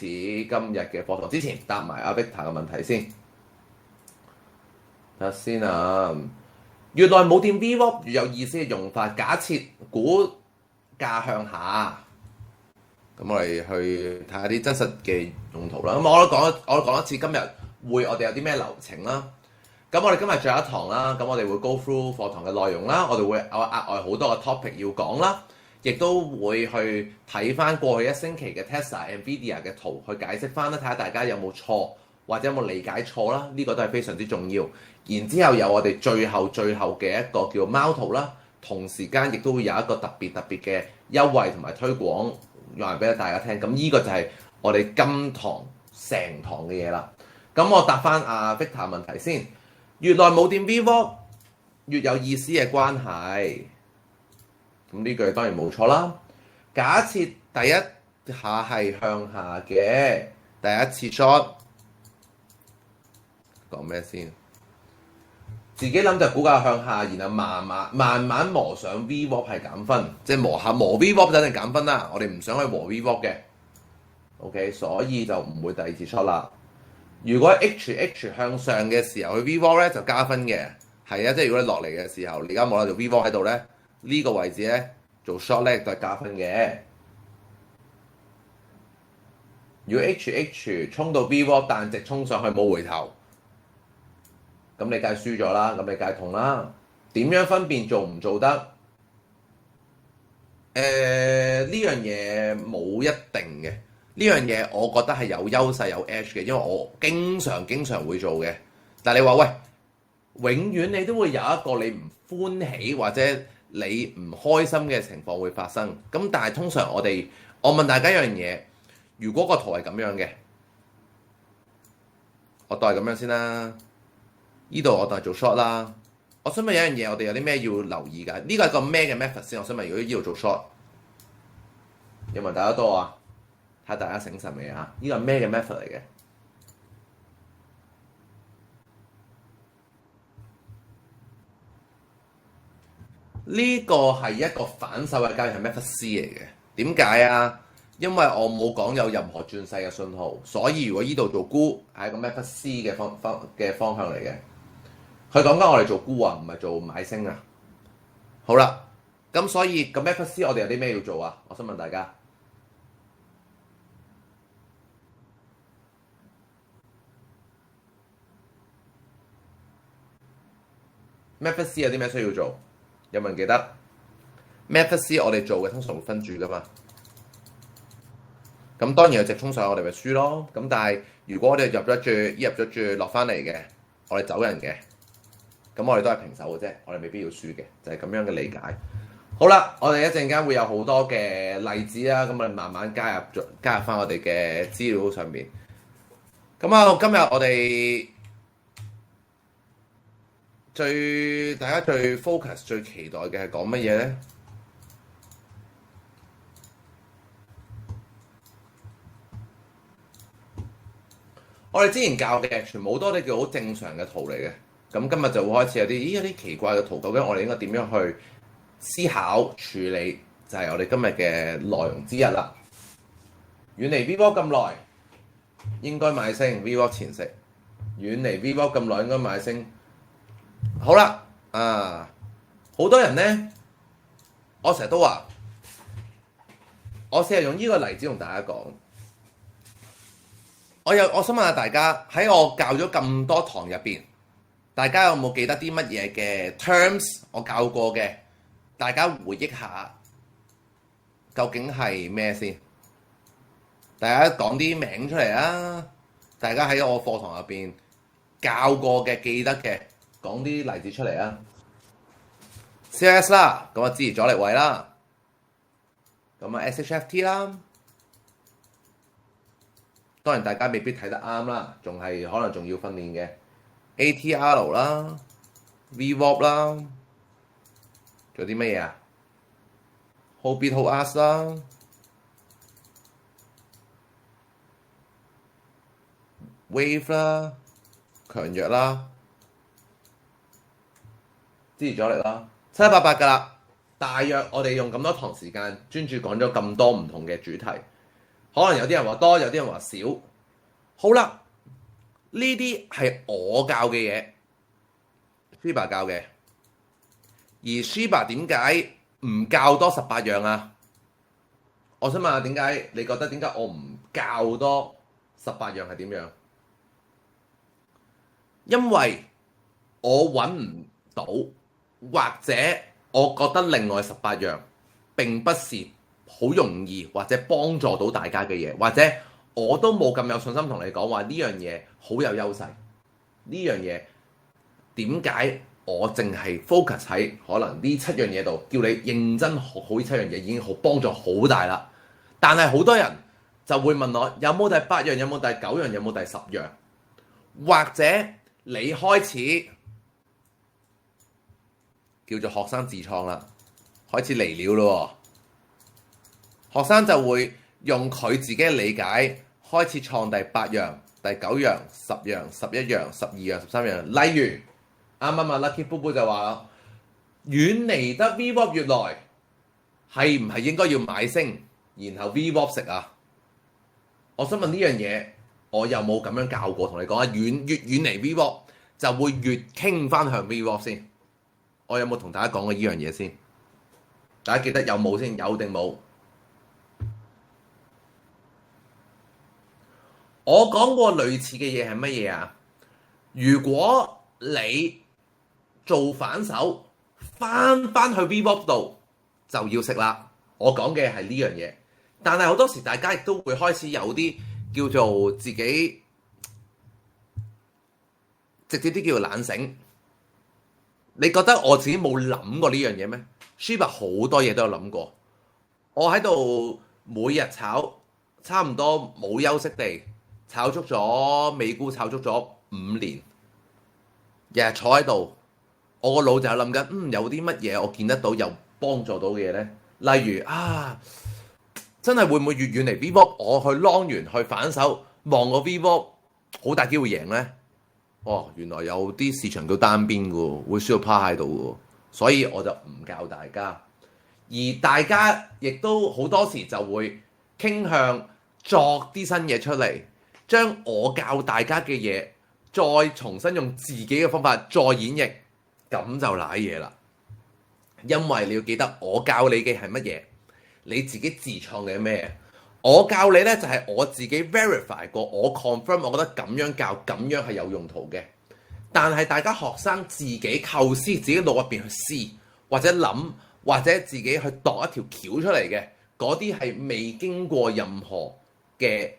始今日嘅課堂之前，答埋阿 Victor 嘅問題先。睇下先啊，越耐冇掂 VWAP 越有意思嘅用法。假設股價向下，咁我哋去睇下啲真實嘅用途啦。咁我都講一次今日會我哋有啲咩流程啦。咁我哋今日最後一堂啦，咁我哋會 go through 課堂嘅內容啦，我哋會有額外好多嘅 topic 要講啦，亦都會去睇翻過去一星期嘅 Tesla、Nvidia 嘅圖去解釋翻啦，睇下大家有冇錯或者有冇理解錯啦，呢個都係非常之重要。然之後有我哋最後嘅一個叫貓圖啦，同時間亦都會有一個特別嘅優惠同埋推廣話俾大家聽。咁呢個就係我哋今堂成堂嘅嘢啦。咁我答翻阿 Victor 問題先。越耐冇掂 VWAP 越有意思嘅關係，咁呢句當然冇錯啦。假設第一下係向下嘅第一次 short， 講咩先？自己諗就股價向下，然後慢慢磨上 VWAP 係減分，即係磨 VWAP 就一定減分啦。我哋唔想去磨 VWAP 嘅 ，OK， 所以就唔會第二次 short 啦。如果 H 向上嘅時候，佢 VWAP 咧就加分嘅，係啊，即係如果你落嚟嘅時候，你而家冇啦條 VWAP 喺度咧，呢個位置咧做 short 咧都係加分嘅。如果 H 衝到 VWAP 彈直衝上去冇回頭，咁你梗係輸咗啦，咁你梗係痛啦。點樣分辨做唔做得？呢樣嘢冇一定嘅。呢樣嘢我覺得係有優勢有 edge 嘅，因為我經常會做嘅。但係你話喂，永遠你都會有一個你唔歡喜或者你唔開心嘅情況會發生。咁但係通常我問大家一樣嘢，如果個圖係咁樣嘅，我當係咁樣先啦。呢度我當係做 short 啦。我想問有一樣嘢，我哋有啲咩要留意㗎？呢個係個咩嘅 method 先？我想問，如果呢度做 short， 有冇大家多啊？睇下大家醒神未啊？呢個係咩嘅 method 嚟嘅？呢個係一個反手嘅交易，係 method C 嚟嘅。點解啊？因為我冇講有任何轉勢嘅信號，所以如果呢度做沽係一個 method C 嘅方向嚟嘅。佢講緊我哋做沽啊，唔係做買升啊。好啦，咁所以個 method C 我哋有啲咩要做啊？我想問大家。Method C 有啲咩需要做？有冇人記得 Method C 我哋做嘅通常會分住噶嘛？咁當然有直衝上，我哋咪輸咯。咁但係如果我哋入咗注落翻嚟嘅，我哋走人嘅，咁我哋都係平手嘅啫，我哋未必要輸嘅，就係咁樣嘅理解。好啦，我哋一陣間會有好多嘅例子啦，咁我哋慢慢加入翻我哋嘅資料上面。咁啊，今日我哋大家最 focus 最期待嘅係講乜嘢咧？我哋之前教嘅全部都係叫好正常嘅圖嚟嘅，咁今日就會開始有啲奇怪嘅圖，究竟我哋應該點樣去思考處理？就係我哋今日嘅內容之一啦。遠離 VWAP 咁耐，應該買升 VWAP 前食；遠離 VWAP 咁耐，應該買升。好啦，好多人呢，我成日都話，我成日用呢個例子同大家講。我想問下大家，喺我教咗咁多堂入邊，大家有冇記得啲乜嘢嘅 terms 我教過嘅？大家回憶下，究竟係咩先？大家講啲名出嚟啊！大家喺我課堂入邊教過嘅、記得嘅，講啲例子出嚟啊 ！CIS 啦，咁啊支持阻力位啦，咁啊 SHFT 啦。當然大家未必睇得啱啦，可能仲要訓練嘅 ATR 啦、VWAP 啦，仲有啲乜嘢啊 ？Hold Bid Hold Ask 啦、Wave 啦、強弱啦、支持阻力啦，七七八八㗎啦。大約我哋用咁多堂時間專注講咗咁多唔同嘅主題。可能有啲人話多，有啲人話少。好啦，呢啲係我教嘅嘢，Shiba 教嘅。而 Shiba 點解唔教多18樣啊？我想問下點解？你覺得點解我唔教多18樣係點樣？因為我揾唔到，或者我覺得另外18樣並不是好容易或者幫助到大家嘅嘢，或者我都冇咁有信心同你講話呢樣嘢好有優勢。呢樣嘢點解我淨係 focus 喺可能呢7樣嘢度，叫你認真學好呢7樣嘢已經好幫助好大啦。但係好多人就會問我有冇第8樣，有冇第9樣，有冇第10樣，或者你開始叫做學生自創啦，開始嚟了咯。學生就會用佢自己嘅理解開始創第8樣、第9樣、10樣、11樣、12樣、13樣。例如啱啱Lucky 夫婦就話遠離得 VWAP 越耐，係唔係應該要買升，然後 VWAP 食啊？我想問呢樣嘢，我有冇咁樣教過同你講啊？越遠離 VWAP 就會越傾翻向 VWAP 先。我有冇同大家講過呢樣嘢先？大家記得有冇先？有定冇？我講過類似嘅嘢係乜嘢啊？如果你做反手翻去 VWAP 度就要食啦。我講嘅係呢樣嘢，但係好多時大家亦都會開始有啲叫做自己直接啲叫做懶醒。你覺得我自己冇諗過呢樣嘢咩？Shiba 好多嘢都有諗過。我喺度每日炒，差唔多冇休息地炒足咗美股，炒足咗5年，日日坐喺度，我個腦就有諗緊，有啲乜嘢我見得到有幫助到嘅嘢呢？例如真係會唔會越遠離 VWAP，我去 long 完去反手望個 VWAP，好大機會贏呢？原來有啲市場叫單邊嘅喎，會輸到趴喺度嘅，所以我就唔教大家。而大家亦都好多時就會傾向作啲新嘢出嚟，將我教大家嘅嘢再重新用自己嘅方法再演繹，咁就瀨嘢啦。因為你要記得，我教你嘅係乜嘢，你自己自創嘅咩？我教你呢，就係我自己 verify 過，我 confirm， 我覺得咁樣教咁樣係有用途嘅。但係大家學生自己構思，自己腦入邊去試，或者諗，或者自己去度一條橋出嚟嘅，嗰啲係未經過任何嘅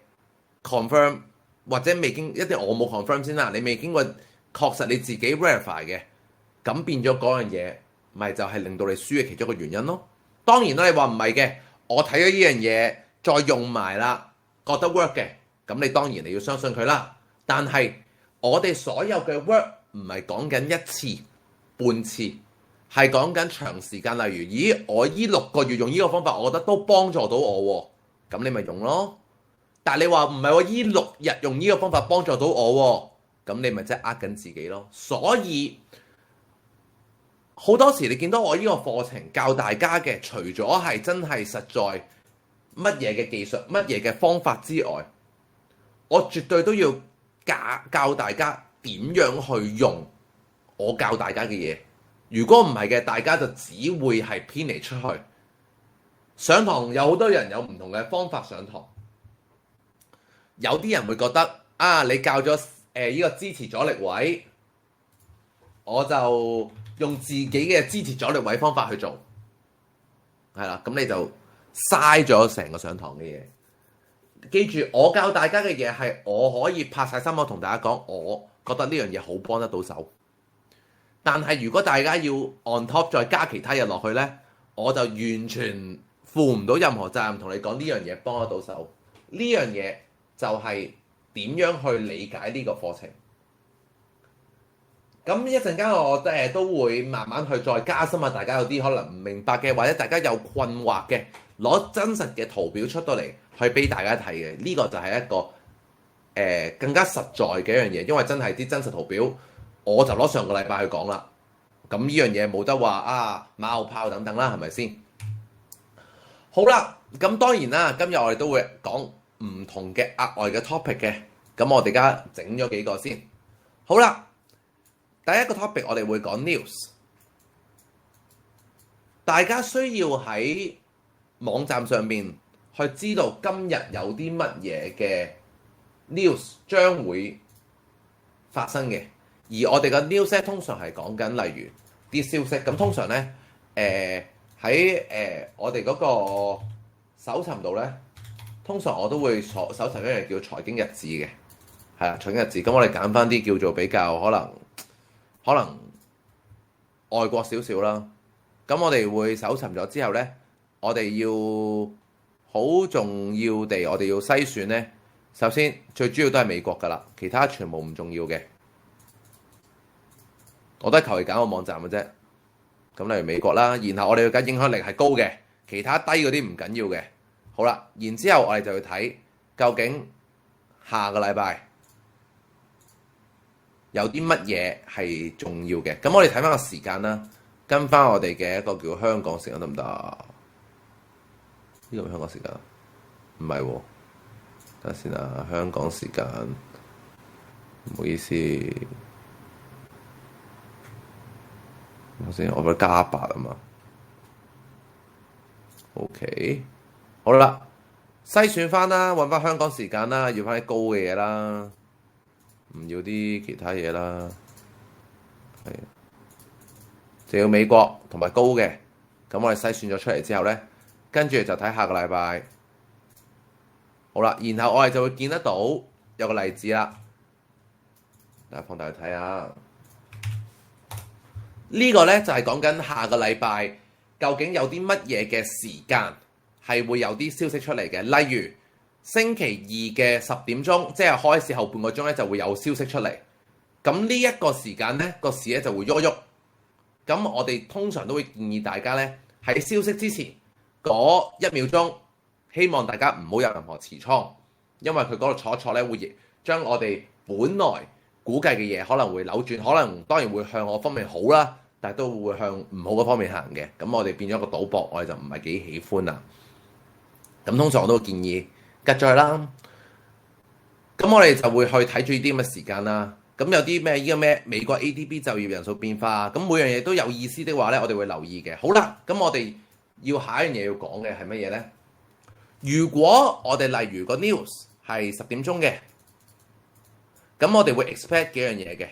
confirm， 或者未經一啲我冇 confirm 先啦。你未經過確實你自己 verify 嘅，咁變咗嗰樣嘢，咪就係令到你輸嘅其中一個原因咯。當然啦，你話唔係嘅，我睇咗呢樣嘢。再用埋啦，覺得 work 嘅，咁你當然你要相信佢啦。但係我哋所有嘅 work 唔係講緊一次半次，係講緊長時間。例如，咦，我依6個月用呢個方法，我覺得都幫助到我喎，咁你咪用咯。但係你話唔係喎，依6日用呢個方法幫助到我喎，咁你咪即係呃緊自己咯。所以好多時你見到我呢個課程教大家嘅，除咗係真係實在乜嘢嘅技術、乜嘢嘅方法之外，我絕對都要教大家點樣去用我教大家嘅嘢。如果唔係嘅，大家就只會係偏離出去。上堂有好多人有唔同嘅方法上堂，有啲人會覺得你教咗呢個支持阻力位，我就用自己嘅支持阻力位方法去做，係啦，咁你就嘥咗成個上堂嘅嘢。記住，我教大家嘅嘢係我可以拍晒心口同大家講，我覺得呢樣嘢好幫得到手。但係如果大家要 on top 再加其他嘢落去呢，我就完全負唔到任何責任同你講呢樣嘢幫得到手。呢樣嘢就係點樣去理解呢個課程。咁一陣間我都會慢慢去再加深下大家有啲可能唔明白嘅，或者大家有困惑嘅，攞真實嘅圖表出到嚟去俾大家睇嘅。呢個就係一個更加實在嘅一樣嘢，因為真係啲真實圖表，我就攞上個禮拜去講啦。咁呢樣嘢冇得話馬後炮等等啦，係咪先？好啦，咁當然啦，今日我哋都會講唔同嘅額外嘅 topic 嘅。咁我哋而家整咗幾個先。好啦，第一個 topic 我哋會講 news。大家需要喺網站上面去知道今日有啲乜嘢嘅 news 將會發生嘅。而我哋嘅 news 咧，通常係講緊例如啲消息。咁通常咧，喺我哋嗰個搜尋度咧，通常我都會搜尋一樣叫財經日誌嘅，係啦，財經日誌。咁我哋揀翻啲叫做比較可能外國少少啦。咁我哋會搜尋咗之後咧，我哋要好重要地，我哋要篩選咧。首先最主要都係美國㗎啦，其他全部唔重要嘅。我都係求其揀個網站嘅啫。咁例如美國啦，然後我哋要揀影響力係高嘅，其他低嗰啲唔緊要嘅。好啦，然之後我哋就要睇究竟下個禮拜有啲乜嘢係重要嘅。咁我哋睇翻個時間啦。跟翻我哋嘅一個叫香港時間得唔得啊？呢個係香港時間？唔係喎，等下先啊！香港時間，唔好意思，我先，我俾加8啊嘛。OK， 好啦，篩選翻啦，揾翻香港時間啦，要翻啲高嘅嘢啦，唔要啲其他嘢啦，係。就要美國同埋高嘅，咁我哋篩選咗出嚟之後咧，跟住就睇下個禮拜。好啦，然後我哋就會見得到有個例子啦。大家放大去睇下，呢個咧就係講緊下個禮拜究竟有啲乜嘢嘅時間係會有啲消息出嚟嘅。例如星期二嘅10點鐘，即係開市後半個鐘咧就會有消息出嚟。咁呢一個時間咧，個市咧就會喐喐。咁我哋通常都會建議大家咧喺消息之前嗰1秒鐘，希望大家唔好有任何持倉，因為佢嗰度錯一錯咧，會將我哋本來估計嘅嘢可能會扭轉，可能當然會向我方面好啦，但係都會向唔好嘅方面行嘅。咁我哋變咗個賭博，我哋就唔係幾喜歡啦。咁通常我都會建議吉咗去啦。咁我哋就會去睇住呢啲咁嘅時間啦。咁有啲咩依家咩美國 ADP 就業人數變化，咁每樣嘢都有意思的話咧，我哋會留意嘅。好啦，咁我哋要下一樣嘢要講嘅係乜嘢咧？如果我哋例如個 news 係10點鐘嘅，咁我哋會 expect 幾樣嘢嘅。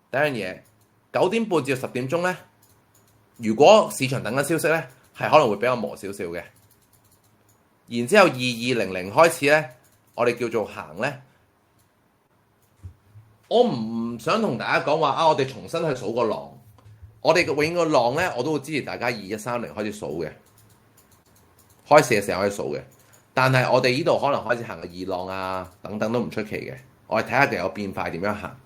第一樣嘢9點半至到10點鐘咧，如果市場等緊消息咧，係可能會比較磨少少嘅。然之後2200開始咧，我哋叫做行咧。我唔想同大家講話我哋重新去數個浪。我哋永遠個浪咧，我都會支持大家2130開始數嘅，開市嘅時候可以數嘅。但係我哋呢度可能開始行個2浪啊，等等都唔出奇嘅。我哋睇下佢有變化點樣行。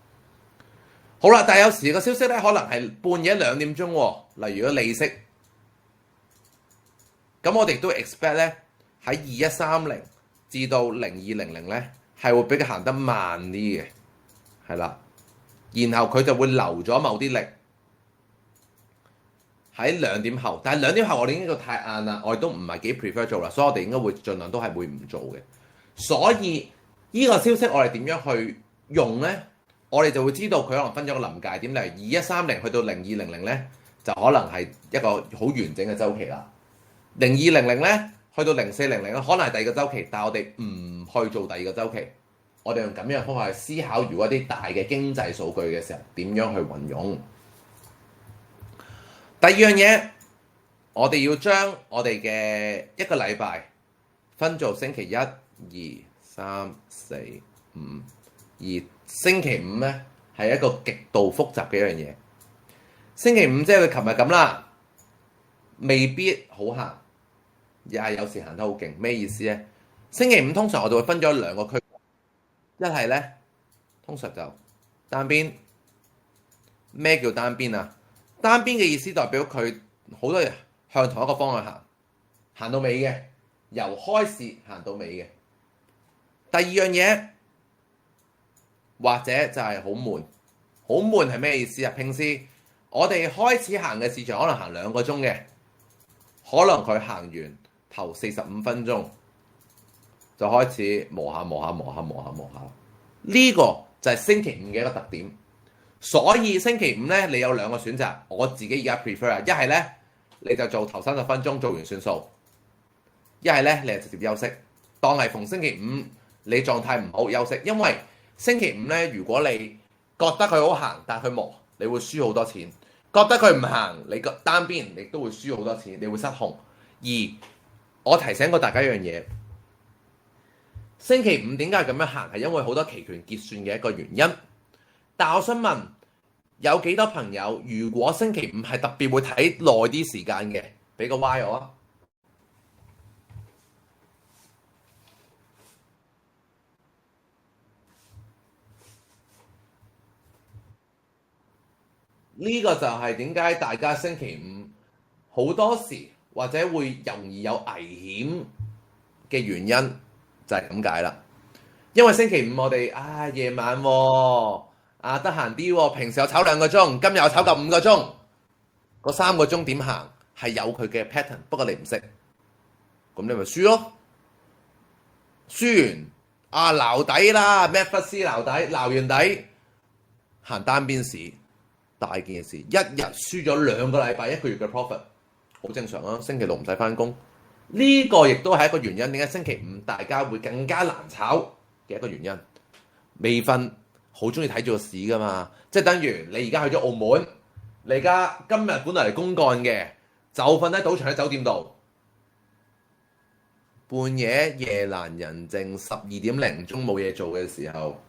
好啦，但係有時個消息咧，可能係半夜2點鐘喎。例如個利息，咁我哋都 expect 咧喺2130至到0200咧，係會比較行得慢啲嘅。係啦，然後佢就會留咗某啲力喺2點後，但係2點後我哋應該太晏啦，我哋都唔係幾 prefer 做啦，所以我哋應該會盡量都係會唔做嘅。所以呢個消息我哋點樣去用呢？我哋就會知道佢可能分咗個臨界點，例如2130去到0200咧，就可能係一個好完整嘅週期啦。0200咧去到0400咧，可能係第二個週期，但係我哋唔去做第二個週期。我哋用咁樣嘅方法去思考，如果啲大嘅經濟數據嘅時候，點樣去運用？第二樣嘢，我哋要將我哋嘅一個禮拜分做星期1、2、3、4、5，而星期5咧係一個極度複雜嘅一樣嘢。星期5即係佢琴日咁啦，未必好行，又係有時行得好勁。咩意思咧？星期5通常我哋會分咗2個區。一係咧，通常就單邊。咩叫單邊啊？單邊嘅意思代表佢好多人向同一個方向行，行到尾嘅，由開市行到尾嘅。第二樣嘢，或者就係好悶。好悶係咩意思啊？平時我哋開始行嘅市場可能行2個鐘嘅，可能佢行完頭45分鐘，就開始磨下，呢個就係星期五嘅一個特點。所以星期五咧，你有兩個選擇。我自己而家 prefer 啊，一係咧你就做頭30分鐘做完算數，一係咧你就直接休息，當係逢星期五你狀態唔好休息。因為星期五咧，如果你覺得佢好行，但係佢磨，你會輸好多錢；覺得佢唔行，你個單邊你都會輸好多錢，你會失控。而我提醒過大家一樣嘢，星期五點解咁樣行，係因為好多期權結算嘅一個原因。但我想問，有幾多朋友如果星期五係特別會睇耐啲時間嘅，俾個 Y 我啊！呢個就係點解大家星期五好多時或者會容易有危險嘅原因，就係咁解啦。因為星期五我哋夜晚喎，得閒啲喎，平時有炒2個鐘，今日有炒夠5個鐘，嗰3個鐘點行係有佢嘅 pattern， 不過你唔識，咁你咪輸咯。輸完撈底啦，咩忽斯撈底，撈完底行單邊市，大件事，一日輸咗2個禮拜1個月嘅 profit， 好正常啊。星期六唔使返工，呢個亦都係一個原因，點解星期五大家會更加難炒嘅一個原因。未瞓好中意睇住個市噶嘛，即係等於你而家去咗澳門，你而家今日本來嚟公幹嘅，就瞓喺賭場喺酒店度，半夜夜闌人靜12點零鐘冇嘢做嘅時候，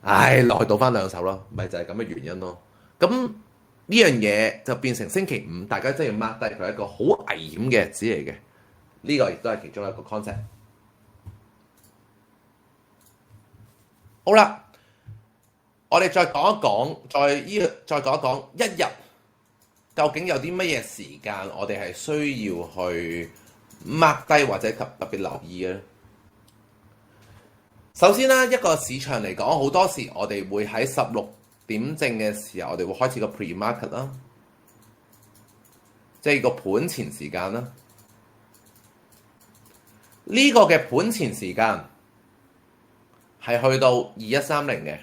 落去賭翻2手咯，咪就係咁嘅原因咯。咁呢樣嘢就變成星期五大家真係要 mark 低佢係一個好危險嘅日子嚟嘅，呢個亦都係其中一個 concept。好啦，我哋再講一講，再講一講一日究竟有啲乜嘢時間我哋係需要去 mark 低或者特別留意嘅咧。首先啦，一個市場嚟講，好多時我哋會喺16點正嘅時候，我哋會開始個 pre-market 啦，即係個盤前時間啦。呢個嘅盤前時間係去到2130嘅，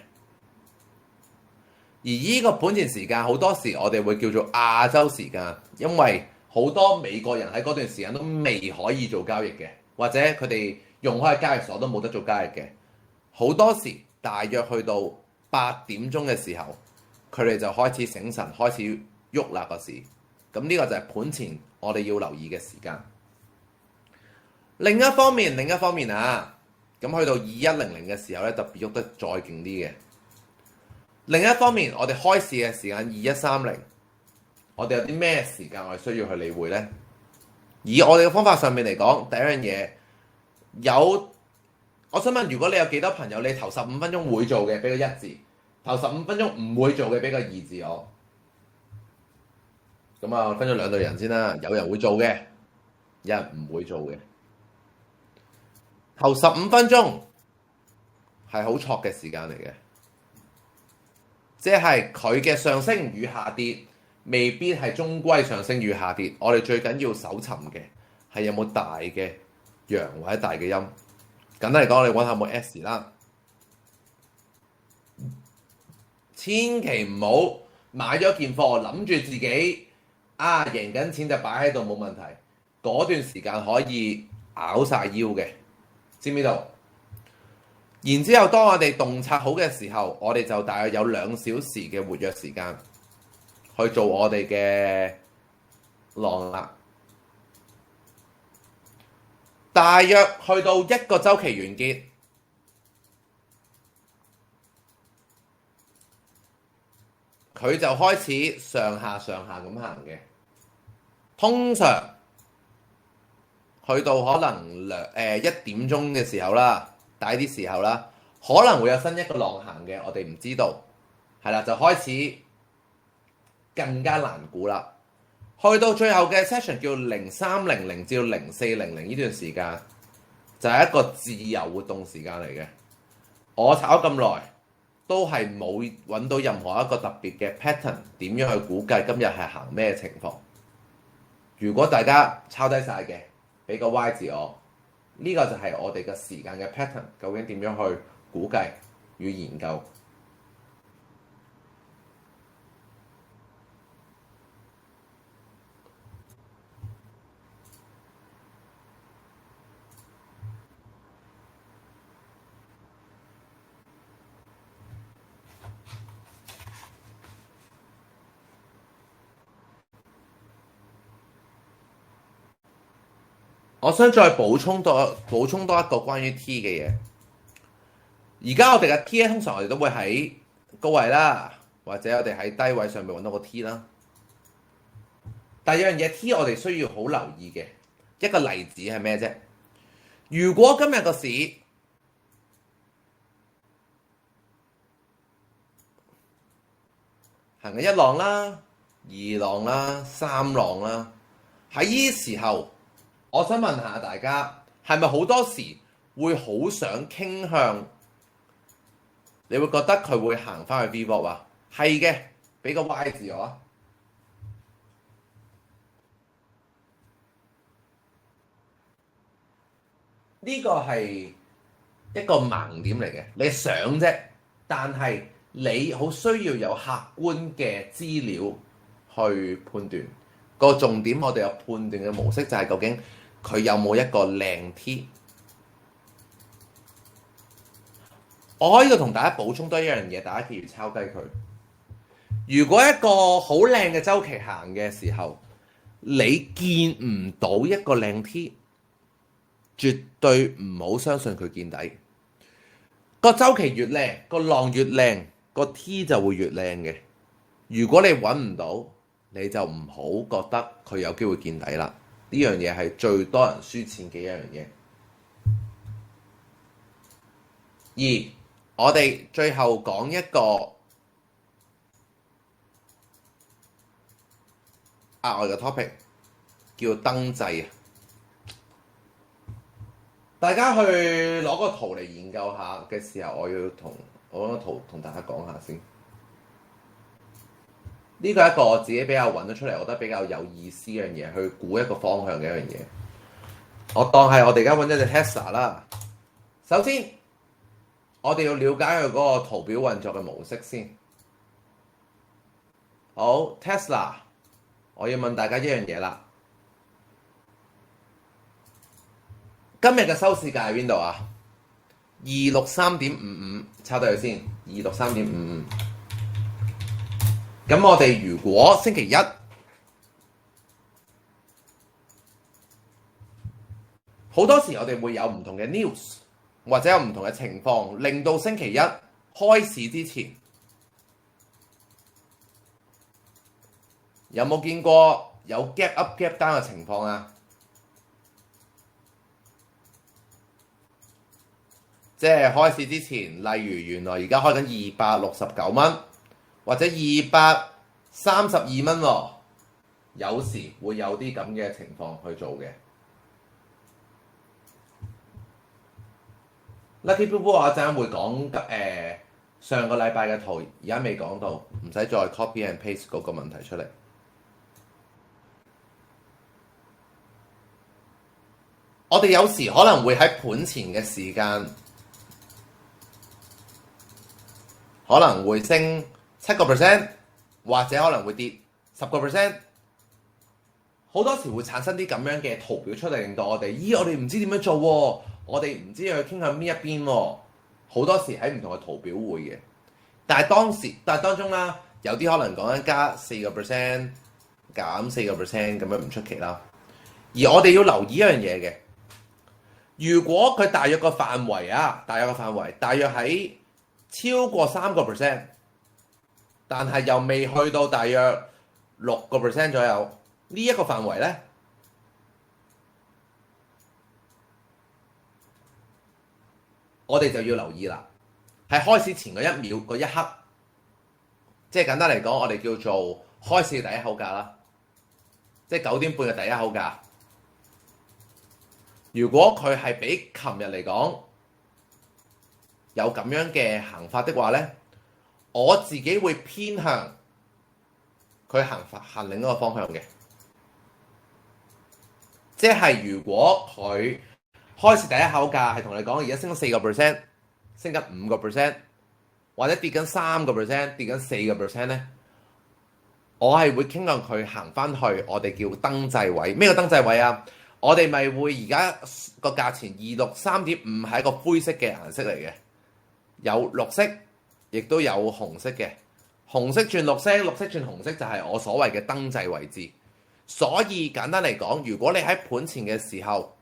而呢個盤前時間好多時我哋會叫做亞洲時間，因為好多美國人喺嗰段時間都未可以做交易嘅，或者佢哋用開交易所都冇得做交易嘅。好多時大約去到8點鐘嘅時候，佢哋就開始醒神，開始喐啦個市。咁呢個就係盤前我哋要留意嘅時間。另一方面啊，咁去到2100嘅時候咧，特別喐得再勁啲嘅。另一方面，我哋開市嘅時間2130，我哋有啲咩時間我哋需要去理會呢？以我哋嘅方法上面嚟講，第一樣嘢我想問，如果你有幾多朋友你頭15分鐘會做嘅，俾個1字；頭15分鐘唔會做嘅，俾個2字我。咁啊，分咗2類人先啦。有人會做嘅，有人唔會做嘅。頭15分鐘係好錯嘅時間嚟嘅，即係佢嘅上升與下跌未必係終歸上升與下跌。我哋最緊要搜尋嘅係有冇大嘅陽或者大嘅陰。簡單嚟講，你揾下有冇 S 啦。千祈唔好買咗件貨，諗住自己贏緊錢就擺喺度冇問題。嗰段時間可以拗晒腰嘅，知唔知道？然之後，當我哋洞察好嘅時候，我哋就大約有2小時嘅活躍時間去做我哋嘅浪啦。大約去到1個週期完結，佢就開始上下咁行嘅。通常去到可能1點鐘嘅時候啦，大啲時候啦，可能會有新一個浪行嘅，我哋唔知道。係啦，就開始更加難估啦。去到最後嘅 session 叫0300至到0400呢段時間，就係一個自由活動時間嚟嘅。我炒咁耐都係冇揾到任何一個特別嘅 pattern，點樣去估計今日係行咩情況？如果大家抄低晒嘅，俾個 Y 字我。呢個就係我哋嘅時間嘅 pattern，究竟點樣去估計與研究？我想再補充多一個關於 T 嘅嘢。而家我哋嘅 T 咧，通常我哋都會喺高位啦，或者我哋喺低位上面揾到個 T 啦。但有樣嘢 T 我哋需要好留意嘅一個例子係咩啫？如果今日個市行緊一浪啦、二浪啦、三浪啦，喺呢時候，我想問下大家，係咪好多時會好想傾向？你會覺得佢會行翻去 VWAP 啊？係嘅，俾個 Y 字我啊！呢個係一個盲點嚟嘅，你想啫，但係你好需要有客觀嘅資料去判斷。個重點我哋有判斷嘅模式就係究竟佢有冇一個靚 T。我喺度同大家補充多一樣嘢，大家記住抄低佢。如果一個好靚嘅週期行嘅時候，你見唔到一個靚 T，絕對唔好相信佢見底。個週期越靚，個浪越靚，個 T 就會越靚嘅。如果你揾唔到，你就唔好覺得佢有機會見底啦。呢樣嘢係最多人輸錢嘅一樣嘢。而我哋最後講一個額外嘅 topic，叫燈掣啊！大家去攞個圖嚟研究下嘅時候，我攞個圖同大家講下先。呢個係一個我自己比較揾得出嚟，我覺得比較有意思嘅樣嘢，去估一個方向嘅一樣嘢。我當係我哋而家揾咗隻 Tesla 啦。首先，我哋要了解佢嗰個圖表運作嘅模式先。好 ，Tesla， 我要問大家一樣嘢啦。今日嘅收市價喺邊度啊？263.55，抄低佢先。263.55。咁我哋如果星期一好多時，我哋會有唔同嘅 news 或者有唔同嘅情況，令到星期一開市之前有冇見過有 gap up gap down 嘅情況啊？即係開市之前，例如原來而家開緊269蚊，或者232蚊喎，有時會有啲咁嘅情況去做嘅。Lucky Boo Boo 我一陣會講上個禮拜嘅圖，而家未講到，唔使再 copy and paste 嗰個問題出嚟。我哋有時可能會喺盤前嘅時間，可能會升7%，或者可能會跌10%。好多時會產生啲咁樣嘅圖表出嚟，令到我哋，我哋唔知點樣做喎，我哋唔知佢傾向邊一邊喎。好多時喺唔同嘅圖表會嘅，但係當中啦，有啲可能講緊加4%、減4%咁樣唔出奇啦。而我哋要留意一樣嘢嘅，如果佢大約個範圍大約喺超過3%，但係又未去到大約6%左右，呢一個範圍呢，我哋就要留意啦。喺開始前嗰1秒嗰一刻，即係簡單嚟講，我哋叫做開市嘅第一口價啦，即係9點半嘅第一口價。如果佢係比琴日嚟講有咁樣嘅行法的話呢，我自己會偏向佢行另一個方向嘅。即係如果佢開市第一口價係同你講而家升咗4%，升緊5%，或者跌緊3%，跌緊4%咧，我係會傾向佢行翻去我哋叫燈掣位。咩叫燈掣位啊？我哋咪會而家個價錢263.5係一個灰色嘅顏色嚟嘅，有綠色，亦都有紅色嘅。紅色轉綠色，綠色轉紅色就係我所謂嘅燈掣位置。所以簡單嚟講，如果你喺盤前嘅時候，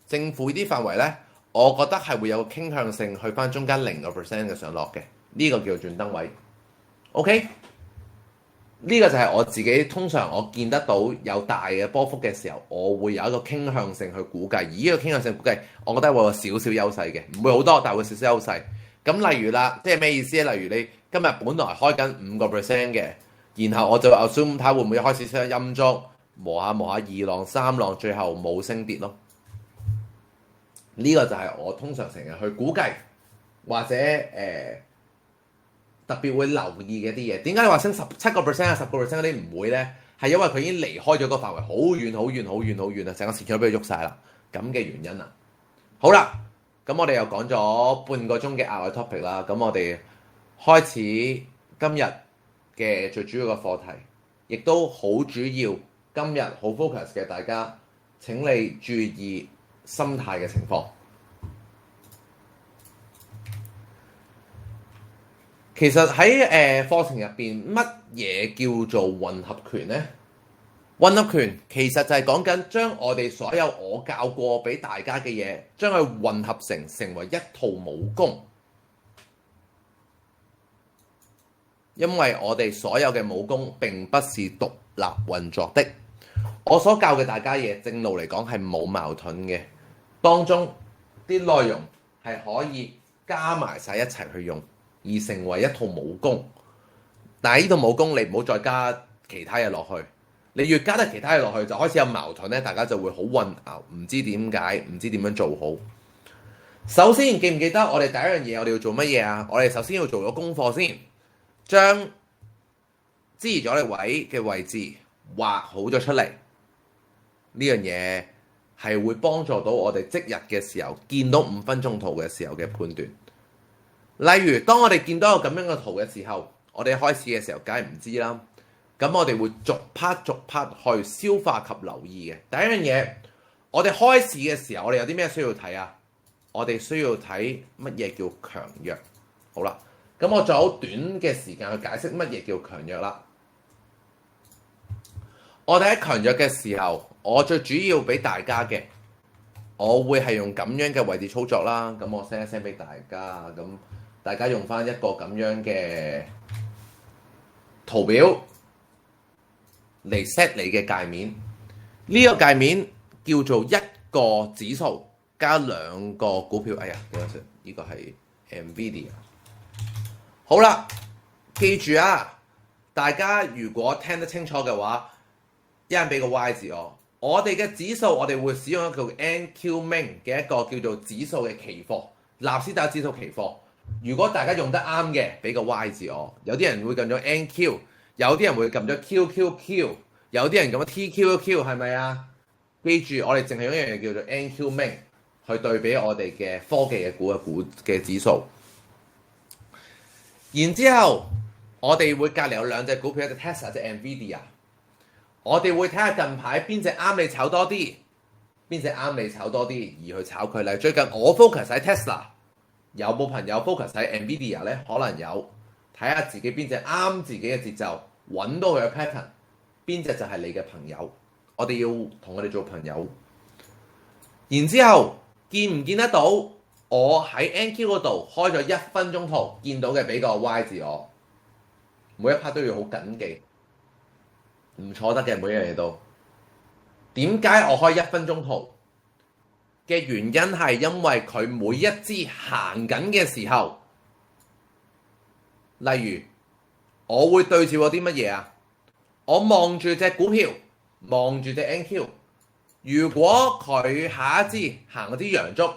政府啲範圍呢，我覺得係會有個傾向性去翻中間0% 嘅上落嘅，呢個叫做轉燈位。OK，呢個就係我自己通常我見得到有大嘅波幅嘅時候，我會有一個傾向性去估計。而呢個傾向性估計，我覺得會有少少優勢嘅，唔會好多，但係會少少優勢。咁例如啦，即係咩意思咧？例如你今日本來開緊5% 嘅，然後我就 assume 睇會唔會開始出陰燭，磨下2浪3浪，最後冇升跌咯。呢個就係我通常成日去估計，或者特別會留意嘅啲嘢。點解你話升7%啊、10%嗰啲唔會呢？係因為佢已經離開咗個範圍好遠好遠好遠好遠啦，成個市場都俾佢喐晒啦，咁嘅原因啦。好啦，咁我哋又講咗半個鐘嘅額外 topic 啦，咁我哋開始今日嘅最主要嘅課題，亦都好主要，今日好 focus 嘅大家，請你注意心態嘅情況。其實喺課程入邊，乜嘢叫做混合拳呢？混合拳其實就係講緊將我哋所有我教過俾大家嘅嘢，將佢混合成為一套武功。因為我哋所有嘅武功並不是獨立運作的，我所教嘅大家嘢，正路嚟講係冇矛盾嘅，當中啲內容係可以加埋晒一齊去用，而成為一套武功。但係呢套武功你唔好再加其他嘢落去，你越加得其他嘢落去就開始有矛盾咧，大家就會好混淆，唔知點解，唔知點樣做好。首先記唔記得我哋第一樣嘢我哋要做乜嘢啊？我哋首先要做咗功課先，將支持咗你位嘅位置畫好咗出嚟。呢樣嘢係會幫助到我哋即日嘅時候見到5分鐘圖嘅時候嘅判斷。例如當我哋見到有咁樣嘅圖嘅時候，我哋開始嘅時候梗係唔知啦，咁我哋會逐 part 逐 part 去消化及留意嘅。第一樣嘢，我哋開市嘅時候我哋有啲咩需要睇啊？我哋需要睇乜嘢叫強弱。好啦，咁我仲有短嘅時間去解釋乜嘢叫強弱啦。我哋喺強弱嘅時候，我最主要俾大家嘅，我會係用咁樣嘅位置操作啦。咁我 send 一 send 俾大家，咁大家用翻一個咁樣嘅圖表嚟 set 你嘅界面。呢個界面叫做一個指數加2個股票。哎呀，呢個係 NVIDIA。好啦，記住啊，大家如果聽得清楚嘅話，一陣俾個 Y 字我。我哋嘅指數，我哋會使用一個 NQMing 嘅一個叫做指數嘅期貨，納斯達指數期貨。如果大家用得啱嘅，俾個 Y 字我。有啲人會撳咗 NQ， 有啲人會撳咗 QQQ， 有啲人撳咗 TQQ， 係咪啊？記住，我哋淨係用一樣嘢叫做 NQMing 去對比我哋嘅科技嘅股嘅指數。然之後，我哋會隔離有2隻股票，一隻 Tesla， 一隻 NVIDIA。我哋會睇下近排邊隻啱你炒多啲，邊隻啱你炒多啲而去炒佢。例如最近我 focus 喺 Tesla， 有冇朋友 focus 喺 NVIDIA 咧？可能有，睇下自己邊隻啱自己嘅節奏，揾到佢嘅 pattern， 邊隻就係你嘅朋友。我哋要同佢哋做朋友。然之後見唔見得到我喺 NQ 嗰度開咗1分鐘圖，見到嘅俾個 Y 字我。每一 part 都要好緊記。唔錯得嘅，每一樣嘢都。點解我開1分鐘圖嘅原因係因為佢每一支行緊嘅時候，例如我會對照咗啲乜嘢啊？我望住隻股票，望住隻 NQ， 如果佢下一支行嗰啲陽燭，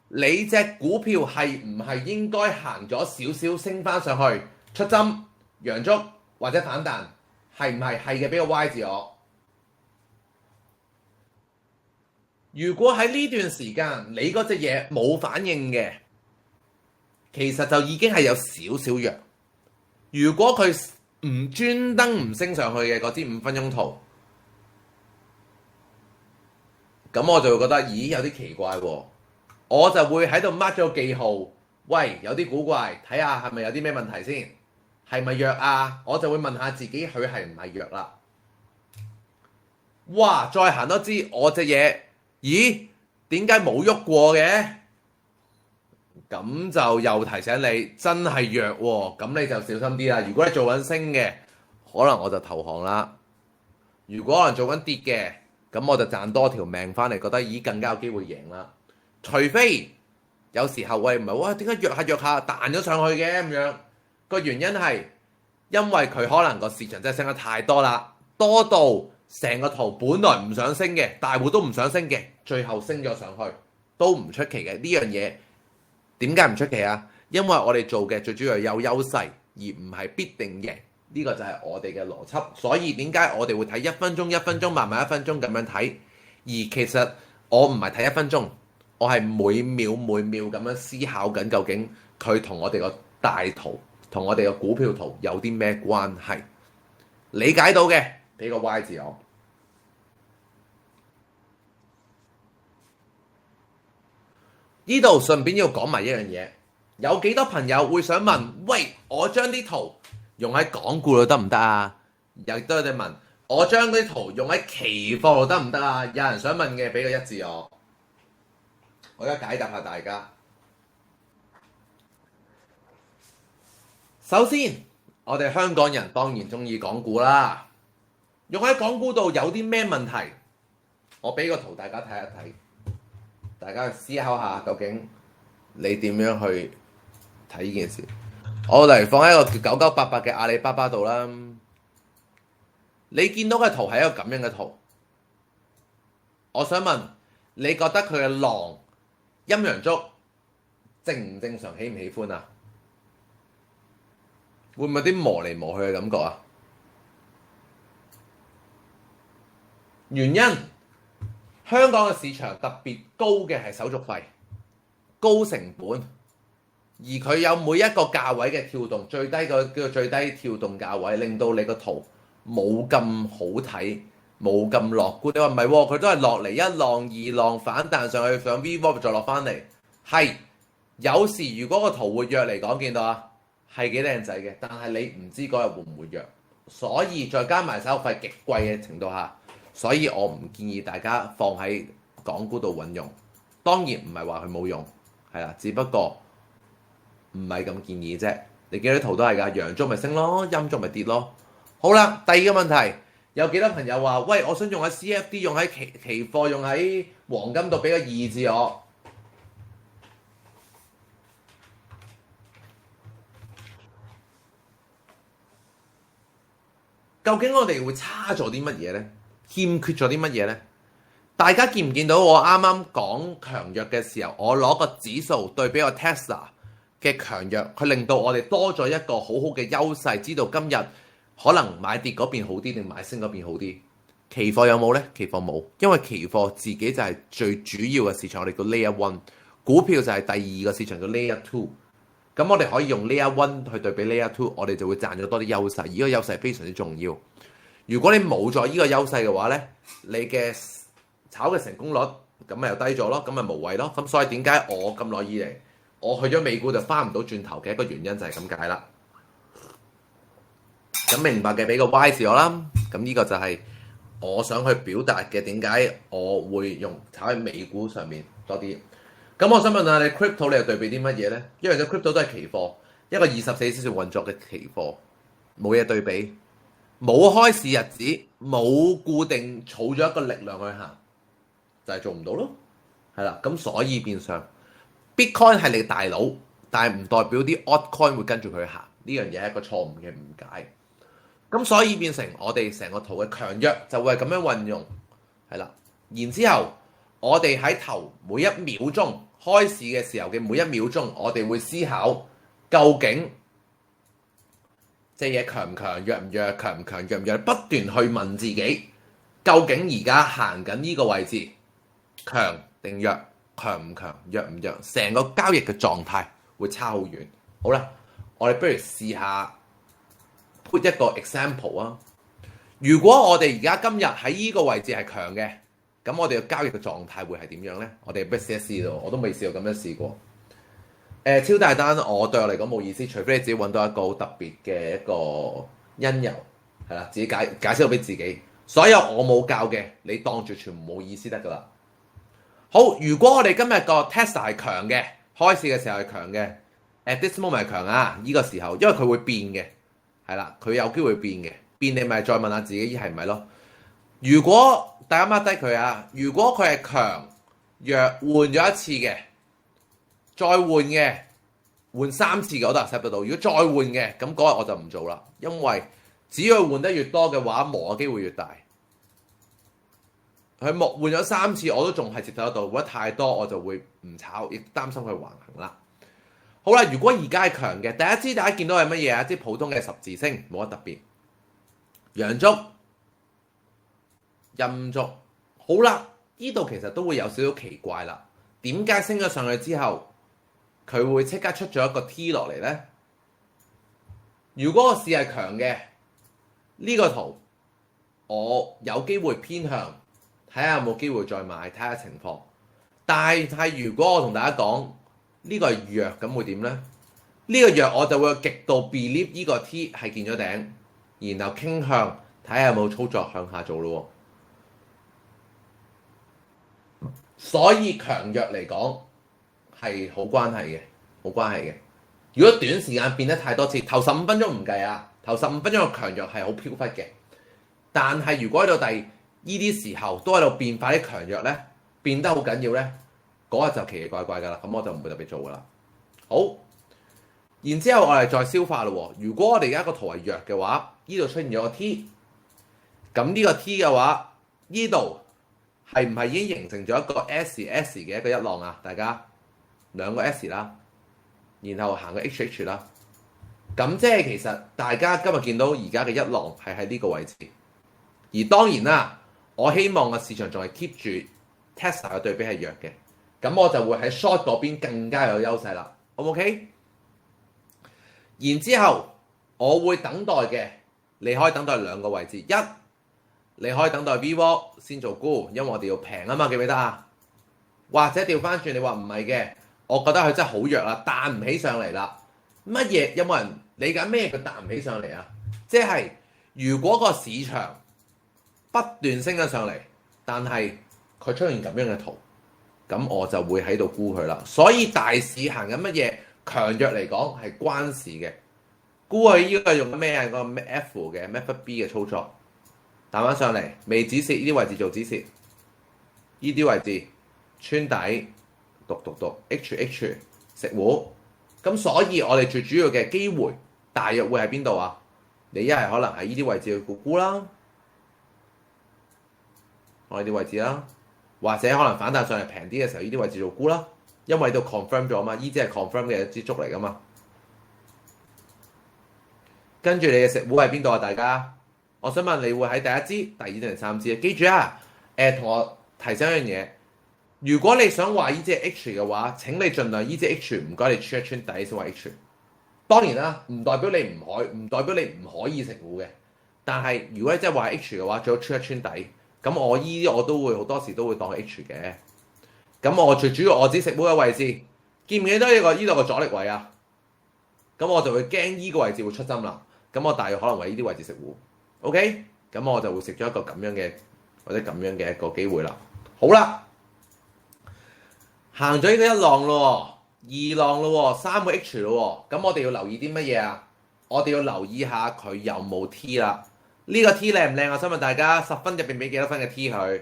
你隻股票係唔係應該行咗少少升翻上去出針陽燭或者反彈？係唔係？係嘅，俾個 Y 字我。如果喺呢段時間你嗰隻嘢冇反應嘅，其實就已經係有少少弱。如果佢唔專登唔升上去嘅嗰支5分鐘圖，咁我就會覺得，咦，有啲奇怪喎。我就會喺度 mark 咗個記號，喂，有啲古怪，睇下係咪有啲咩問題先，係咪弱啊？我就會問下自己，佢係唔係弱啦？哇！再行多支，我隻嘢，咦？點解冇喐過嘅？咁就又提醒你，真係弱喎。咁你就小心啲啦。如果你做緊升嘅，可能我就投降啦。如果可能做緊跌嘅，咁我就賺多條命翻嚟，覺得咦更加有機會贏啦。除非有時候喂唔係哇，點解弱下彈咗上去嘅咁樣？個原因係因為佢可能個市場真係升得太多啦，多到成個圖本來唔想升嘅，大戶都唔想升嘅，最後升咗上去都唔出奇嘅。呢樣嘢點解唔出奇啊？因為我哋做嘅最主要係有優勢，而唔係必定贏。呢個就係我哋嘅邏輯。所以點解我哋會睇1分鐘、1分鐘、慢慢1分鐘咁樣睇？而其實我唔係睇1分鐘，我係每秒每秒咁樣思考緊，究竟佢同我哋個大圖、同我哋個股票圖有啲咩關係？理解到嘅，俾個 Y 字我。呢度順便要講埋一樣嘢，有幾多朋友會想問，喂，我將啲圖用喺港股度得唔得啊？又都有啲問，我將啲圖用喺期貨度得唔得啊？有人想問嘅，俾個1字我。我而家解答下大家。首先，我哋香港人當然中意港股啦。用喺港股度有啲咩問題？我俾個圖大家睇一睇，大家思考下究竟你點樣去睇呢件事。我嚟放喺一個叫9988嘅阿里巴巴度啦。你見到嘅圖係一個咁樣嘅圖。我想問，你覺得佢嘅浪陰陽燭正唔正常？喜唔喜歡啊？會唔會有啲磨嚟磨去嘅感覺啊？原因香港嘅市場特別高嘅係手續費，高成本，而佢有每一個價位嘅跳動，最低個叫做最低跳動價位，令到你個圖冇咁好睇，冇咁樂觀。你話唔係喎，佢都係落嚟1浪2浪反彈上去上 V-WAP 再落翻嚟。係有時如果個圖活躍嚟講，見到啊係幾靚仔嘅，但係你唔知嗰日會唔會弱，所以再加埋手續費極貴嘅程度下，所以我唔建議大家放喺港股度運用。當然唔係話佢冇用，係啦，只不過唔係咁建議啫。你見到啲圖都係㗎，陽燭咪升咯，陰燭咪跌咯。好啦，第二個問題，有幾多朋友話喂，我想用喺 CFD， 用喺期貨，用喺黃金度，俾個2字我。究竟我哋會差咗啲乜嘢呢？欠缺咗啲乜嘢呢？大家見唔見到我啱啱講強弱嘅時候，我攞個指數對比個 Tesla 嘅強弱，佢令到我哋多咗一個好好嘅優勢，知道今日可能買跌嗰邊好啲定買升嗰邊好啲。期貨有冇呢？期貨冇，因為期貨自己就係最主要嘅市場，我哋叫 Layer One， 股票就係第二個市場叫 Layer Two。咁我哋可以用 Layer One 去對比 Layer Two， 我哋就會賺咗多啲優勢，而呢個優勢係非常之重要。如果你冇咗呢個優勢嘅話呢，你嘅炒嘅成功率咁咪又低咗咯，咁咪無謂咯。咁所以點解我咁耐以嚟，我去咗美股就翻唔到轉頭嘅一個原因就係咁解啦。咁明白嘅俾個 Y 字我啦。咁呢個就係我想去表達嘅點解我會用炒喺美股上面多啲。咁我想問下你 crypto 你又對比啲乜嘢呢？因為隻 crypto 都係期貨，一個24小時運作嘅期貨，冇嘢對比，冇開市日子，冇固定儲咗一個力量去行，就係做唔到咯。係啦，咁所以變相 Bitcoin 係你大佬，但係唔代表啲 altcoin 會跟住佢行，呢樣嘢係一個錯誤嘅誤解。咁所以變成我哋成個圖嘅強弱就會係咁樣運用，係啦。然之後我哋喺頭每一秒鐘開市嘅時候嘅每一秒鐘，我哋會思考究竟隻嘢強唔強、弱唔弱、強唔強、弱唔弱，不斷去問自己，究竟而家行緊呢個位置強定弱，強唔強、弱唔弱，成個交易嘅狀態會差好遠。好啦，我哋不如試下 put 一個 example 啊。如果我哋而家今日喺呢個位置係強嘅，咁我哋嘅交易嘅狀態會係點樣呢？我哋不如試一試咯，我都未試過咁樣試過。超大單我對我嚟講冇意思，除非你自己揾到一個好特別嘅一個因由，係啦，自己解釋到俾自己。所有我冇教嘅，你當住全部冇意思得噶啦。好，如果我哋今日個 Tesla 係強嘅，開市嘅時候係強嘅，at this moment 係強啊！呢個時候，因為佢會變嘅，係啦，佢有機會變嘅，變你咪再問下自己係唔係咯。如果大家 mark 低佢啊，如果佢係強弱換咗一次嘅。再換嘅，換3次嘅我都 accept 得到。如果再換嘅，咁嗰日我就唔做啦，因為只要換得越多嘅話，磨嘅機會越大。佢換咗3次，我都仲係接受得到。換得太多，我就會唔炒，亦擔心佢橫行啦。好啦，如果而家係強嘅，第一支大家見到係乜嘢啊？即係普通嘅十字星，冇乜特別。陽燭、陰燭，好啦，呢度其實都會有少少奇怪啦。點解升咗上去之後，佢會即刻出咗一個 T 落嚟呢？如果個市係強嘅，呢個圖我有機會偏向睇下有冇機會再買，睇下情況。但係如果我同大家講呢個係弱，咁會點呢？呢個弱我就會極度 believe 呢個 T 係見咗頂，然後傾向睇下有冇操作向下做咯。所以強弱嚟講係好關係嘅，好關係嘅。如果短時間變得太多次，頭15分鐘唔計啊，頭15分鐘嘅強弱係好飄忽嘅。但係如果喺度呢啲時候都喺度變化啲強弱呢，變得好緊要呢，嗰日就奇奇怪怪㗎啦。咁我就唔會特別做㗎啦。好，然之後我哋再消化咯。如果我哋而家個圖係弱嘅話，呢度出現咗個 T， 咁呢個 T 嘅話，呢度係唔係已經形成咗一個 S 嘅一個一浪啊？大家兩個 S 啦，然後行個 HH 啦，咁即係其實大家今日見到而家嘅一浪係喺呢個位置。而當然啦，我希望個市場仲係 keep 住 Tesla 嘅對比係弱嘅，咁我就會喺 short 嗰邊更加有優勢啦。OK？ 然之後我會等待嘅，你可以等待兩個位置，一你可以等待 VWAP 先做沽，因為我哋要平啊嘛，記唔記得啊？或者調翻轉，你話唔係嘅，我覺得佢真係好弱啦，彈唔起上嚟啦。乜嘢？有冇人理解咩叫彈唔起上嚟啊？即係如果個市場不斷升咗上嚟，但係佢出現咁樣嘅圖，咁我就會喺度沽佢啦。所以大市行緊乜嘢強弱嚟講係關事嘅。沽佢呢個用咩啊？個 F 嘅 Method B 嘅操作。彈翻上嚟，未止蝕呢啲位置做止蝕，呢啲位置穿底，讀 HH 食糊，咁所以我哋最主要嘅機會大約會喺邊度啊？你一係可能喺呢啲位置去沽啦，我呢啲位置啦，或者可能反彈上嚟平啲嘅時候，呢啲位置做沽啦，因為都 confirm 咗嘛，呢支係 confirm 嘅一支燭嚟噶嘛。跟住你嘅食糊喺邊度啊？大家？我想問你會喺第一支、第二支定第三支？記住啊，同我提醒一樣嘢，如果你想話呢支係 H 嘅話，請你盡量呢支 H 唔該你穿一穿底先話 H。當然啦，唔代表你唔可以食糊嘅。但係如果你真係話 H 嘅話，最好穿一穿底。咁我依啲我都會好多時都會當 H 嘅。咁我最主要我只食糊嘅位置，見唔見到呢度個阻力位啊？咁我就會驚呢個位置會出針啦。咁我大約可能為呢啲位置食糊。OK， 咁我就會食咗一個咁樣嘅或者咁樣嘅一個機會啦。好啦，行咗呢個一浪咯，二浪咯，三個 H 咯，咁我哋要留意啲乜嘢啊？我哋要留意下佢有冇 T 啦。呢個 T 靚唔靚？我想問大家，10分入邊俾幾多分嘅 T 佢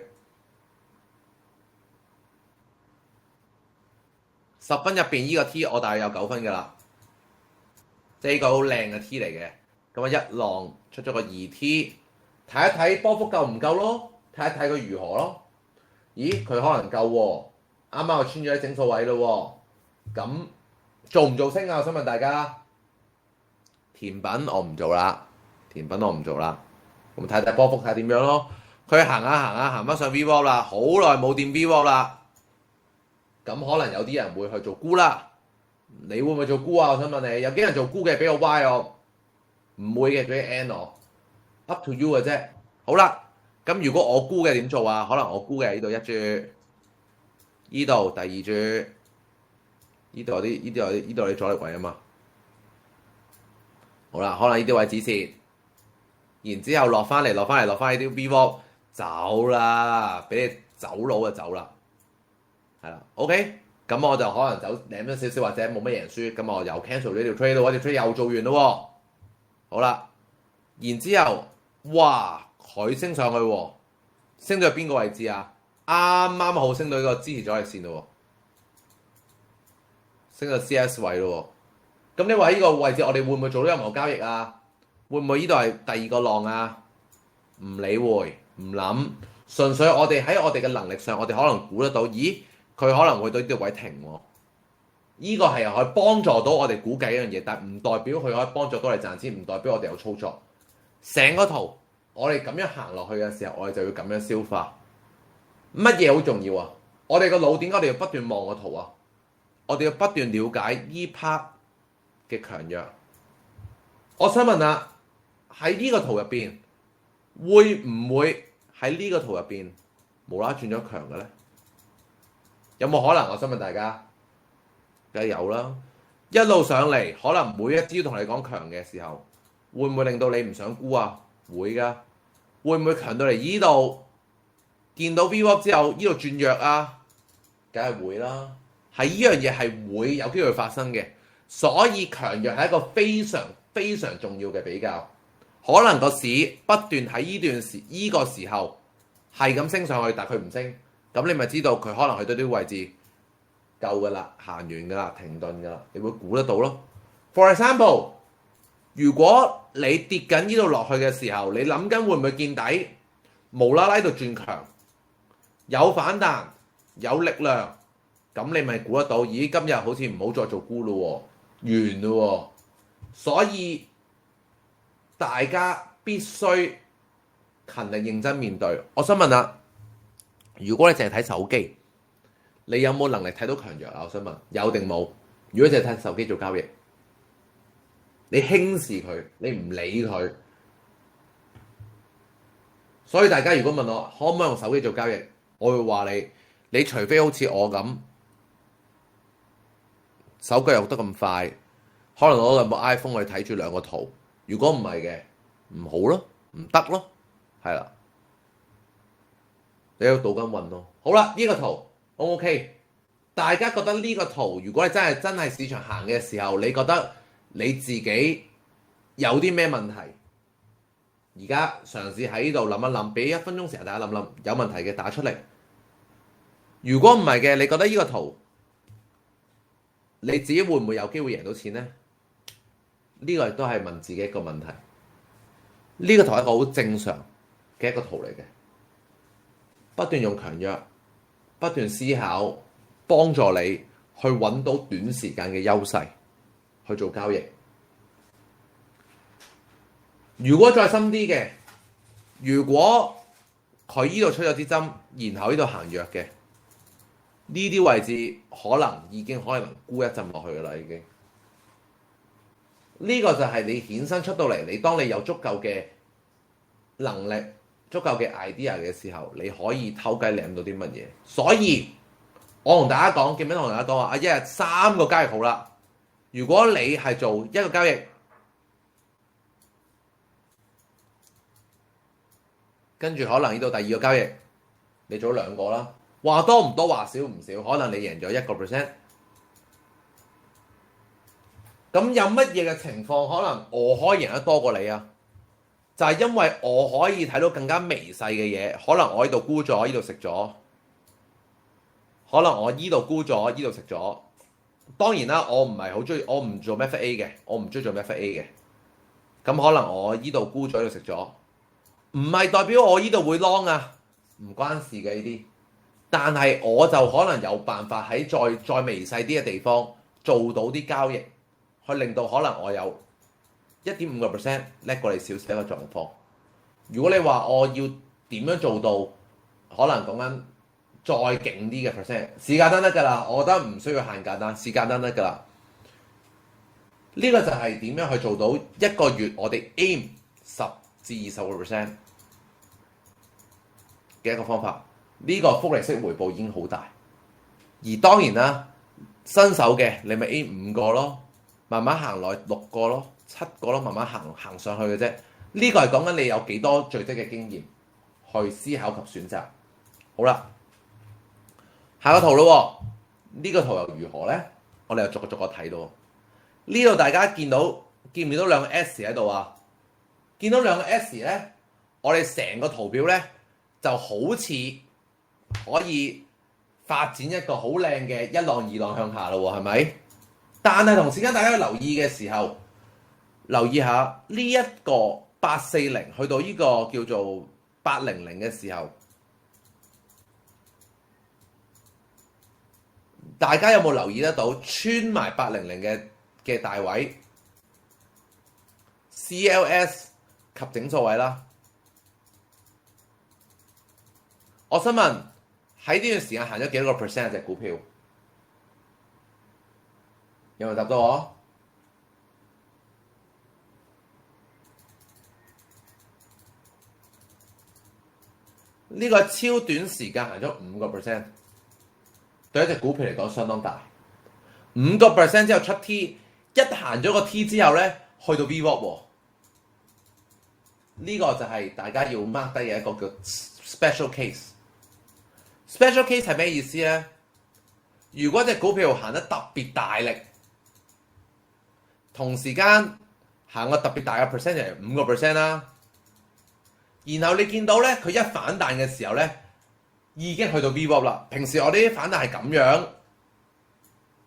？10分入邊呢個 T 我大約有9分㗎啦，即係呢個好靚嘅 T 嚟嘅。咁啊，一浪出咗個2T，睇一睇波幅夠唔夠咯，睇一睇佢如何咯。咦，佢可能夠喎，啱啱又穿咗啲整數位咯喎。咁做唔做升啊？我想問大家，甜品我唔做啦，咁睇睇波幅睇下點樣咯。佢行下行下行翻上 VWAP 啦，好耐冇掂 VWAP 啦。咁可能有啲人會去做沽啦。你會唔會做沽啊？我想問你，有幾人做沽嘅？俾個 Y 我，唔會嘅俾個 N 我，up to you 嘅啫。好啦，咁如果我沽嘅點做啊？可能我沽嘅呢度一注，呢度第二注，呢度有啲阻力位啊嘛。好啦，可能呢啲位止蝕，然之後落翻嚟呢啲 VWAP 走啦，俾你走佬就走啦，係啦 ，OK， 咁我就可能走舐咗少少或者冇乜贏輸，咁我又 cancel 呢條 trade 咯，條 trade 又做完咯喎，好啦，然之後哇佢升上去喎，升到去邊個位置啊？啱啱好升到呢個支持阻力線咯喎，升到 CS 位咯喎。咁你話呢個位置我哋會唔會做到任何交易啊？會唔會呢度係第二個浪啊？唔理會，唔諗，純粹我哋喺我哋嘅能力上，我哋可能估得到，咦，佢可能會對呢個位停喎。呢個係可以幫助到我哋估計一樣嘢，但唔代表佢可以幫助到你賺錢，唔代表我哋有操作。成個圖我哋咁樣行落去嘅時候，我哋就要咁樣消化。乜嘢好重要啊？我哋個腦點解我哋要不斷望個圖啊？我哋要不斷了解呢 part嘅強弱，我想問下喺呢個圖入邊，會唔會喺呢個圖入邊無啦啦轉咗強嘅咧？有冇可能？我想問大家，梗係有啦。一路上嚟，可能每一招同你講強嘅時候，會唔會令到你唔想沽啊？會噶。會唔會強到嚟呢度，見到 VWAP 之後，呢度轉弱啊？梗係會啦。係呢樣嘢係會有機會發生嘅。所以強弱係一個非常非常重要嘅比較，可能個市不斷喺呢個時候係咁升上去，但佢唔升，咁你咪知道佢可能去到啲位置夠噶啦，行完噶啦，停頓噶啦，你會估得到咯。For example， 如果你跌緊呢度落去嘅時候，你諗緊會唔會見底，無啦啦喺度轉強，有反彈，有力量，咁你咪估得到，咦，今日好似唔好再做沽咯喎。完咯喎，所以大家必須勤力認真面對。我想問下，如果你淨係睇手機，你有冇能力睇到強弱啊？我想問，有定冇？如果淨係睇手機做交易，你輕視佢，你唔理佢，所以大家如果問我可唔可以用手機做交易，我會話你除非好似我咁。手腳又得咁快，可能攞兩部 iPhone 去睇住兩個圖。如果唔係嘅，唔好咯，唔得咯，係啦，你要倒緊運咯。好啦，呢個圖 O 唔 OK？大家覺得呢個圖，如果你真係市場行嘅時候，你覺得你自己有啲咩問題？而家嘗試喺呢度諗一諗，俾1分鐘時間大家諗諗，有問題嘅打出嚟。如果唔係嘅，你覺得呢個圖？你自己會唔會有機會贏到錢呢？呢個亦都係問自己一個問題。呢個圖係一個好正常嘅一個圖嚟嘅，不斷用強弱，不斷思考，幫助你去揾到短時間嘅優勢去做交易。如果再深啲嘅，如果佢呢度出咗支針，然後呢度行弱嘅。呢啲位置可能沽一陣落去㗎啦，已經。呢個就係你衍生出到嚟，當你有足夠嘅能力、足夠嘅 idea 嘅時候，你可以偷雞舐到啲乜嘢。所以我同大家講，記唔記得同大家講話，一日3個交易好啦。如果你係做一個交易，跟住可能呢度第二個交易，你做2個啦。話多唔多，話少唔少，可能你贏咗1%。咁有乜嘢嘅情況可能我可以贏得多過你啊？就係因為我可以睇到更加微細嘅嘢，可能我呢度沽咗，呢度食咗，可能我呢度沽咗，呢度食咗。當然啦，我唔係好中意，我唔做 Method A 嘅，我唔中意做 Method A 嘅。咁可能我呢度沽咗，呢度食咗，唔係代表我呢度會 long 啊，唔關事嘅呢啲。但係我就可能有辦法喺再微細啲嘅地方做到啲交易，去令到可能我有1.5% 叻過你少少一個狀況。如果你話我要點樣做到，可能講緊再勁啲嘅 percent， 時間單得㗎啦。我覺得唔需要限價單，時間單得㗎啦。呢個就係點樣去做到一個月我哋 aim 10至20% 嘅一個方法。呢個複利式回報已經好大。而當然啦，新手嘅你咪 aim 5個咯，慢慢行來6個咯、7個咯，慢慢行上去嘅啫。呢個係講緊你有幾多累積嘅經驗去思考及選擇。好啦，下個圖咯。呢個圖又如何呢？我哋又逐個睇到。呢度大家見唔見到兩個 S 喺度啊？見到兩個 S 呢，我哋成個圖表呢就好似可以發展一個好靚嘅一浪二浪向下咯喎，係咪？但係同時間大家要留意嘅時候，留意下呢一個840去到呢個叫做800嘅時候，大家有冇留意得到穿埋800嘅大位 CLS 及整數位啦？我想問喺呢段時間行咗幾多個 percent 隻股票？有冇答到我？呢個超短時間行咗5個 percent， 對一隻股票嚟講相當大。5個 percent 之後出 T， 一行咗個 T 之後咧，去到 VWAP 喎。呢個就係大家要 mark 低嘅一個叫 special case。special case 係咩意思咧？如果隻股票行得特別大力，同時間行個特別大嘅 percent 就係5個 percent 啦。然後你見到咧，佢一反彈嘅時候咧，已經去到 VWAP 啦。平時我哋啲反彈係咁樣，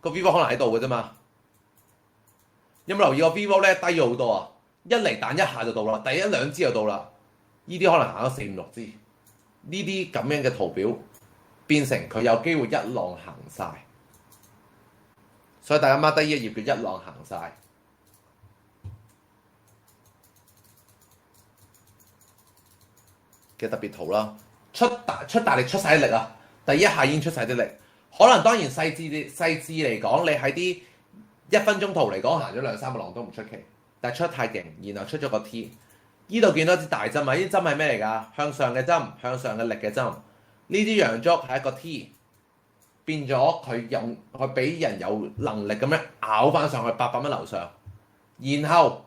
個 VWAP 可能喺度嘅啫嘛。有冇留意個 VWAP 咧低咗好多啊？一嚟彈一下就到啦，第一兩支就到啦。呢啲可能行咗4、5、6支，呢啲咁樣嘅圖表變成佢有機會一浪行晒。所以大家 mark 低呢一頁叫一浪行晒嘅特別圖啦，出大力出晒力啊！第一下已經出晒啲力，可能當然細緻嚟講，你喺啲1分鐘圖嚟講行咗2、3個浪都唔出奇，但係出得太勁，然後出咗個 T， 呢度見到支大針啊！呢啲針係咩嚟㗎？向上嘅針，向上嘅力嘅針。呢啲陽燭係一個 T， 變咗佢俾人有能力咁樣咬翻上去800蚊樓上，然後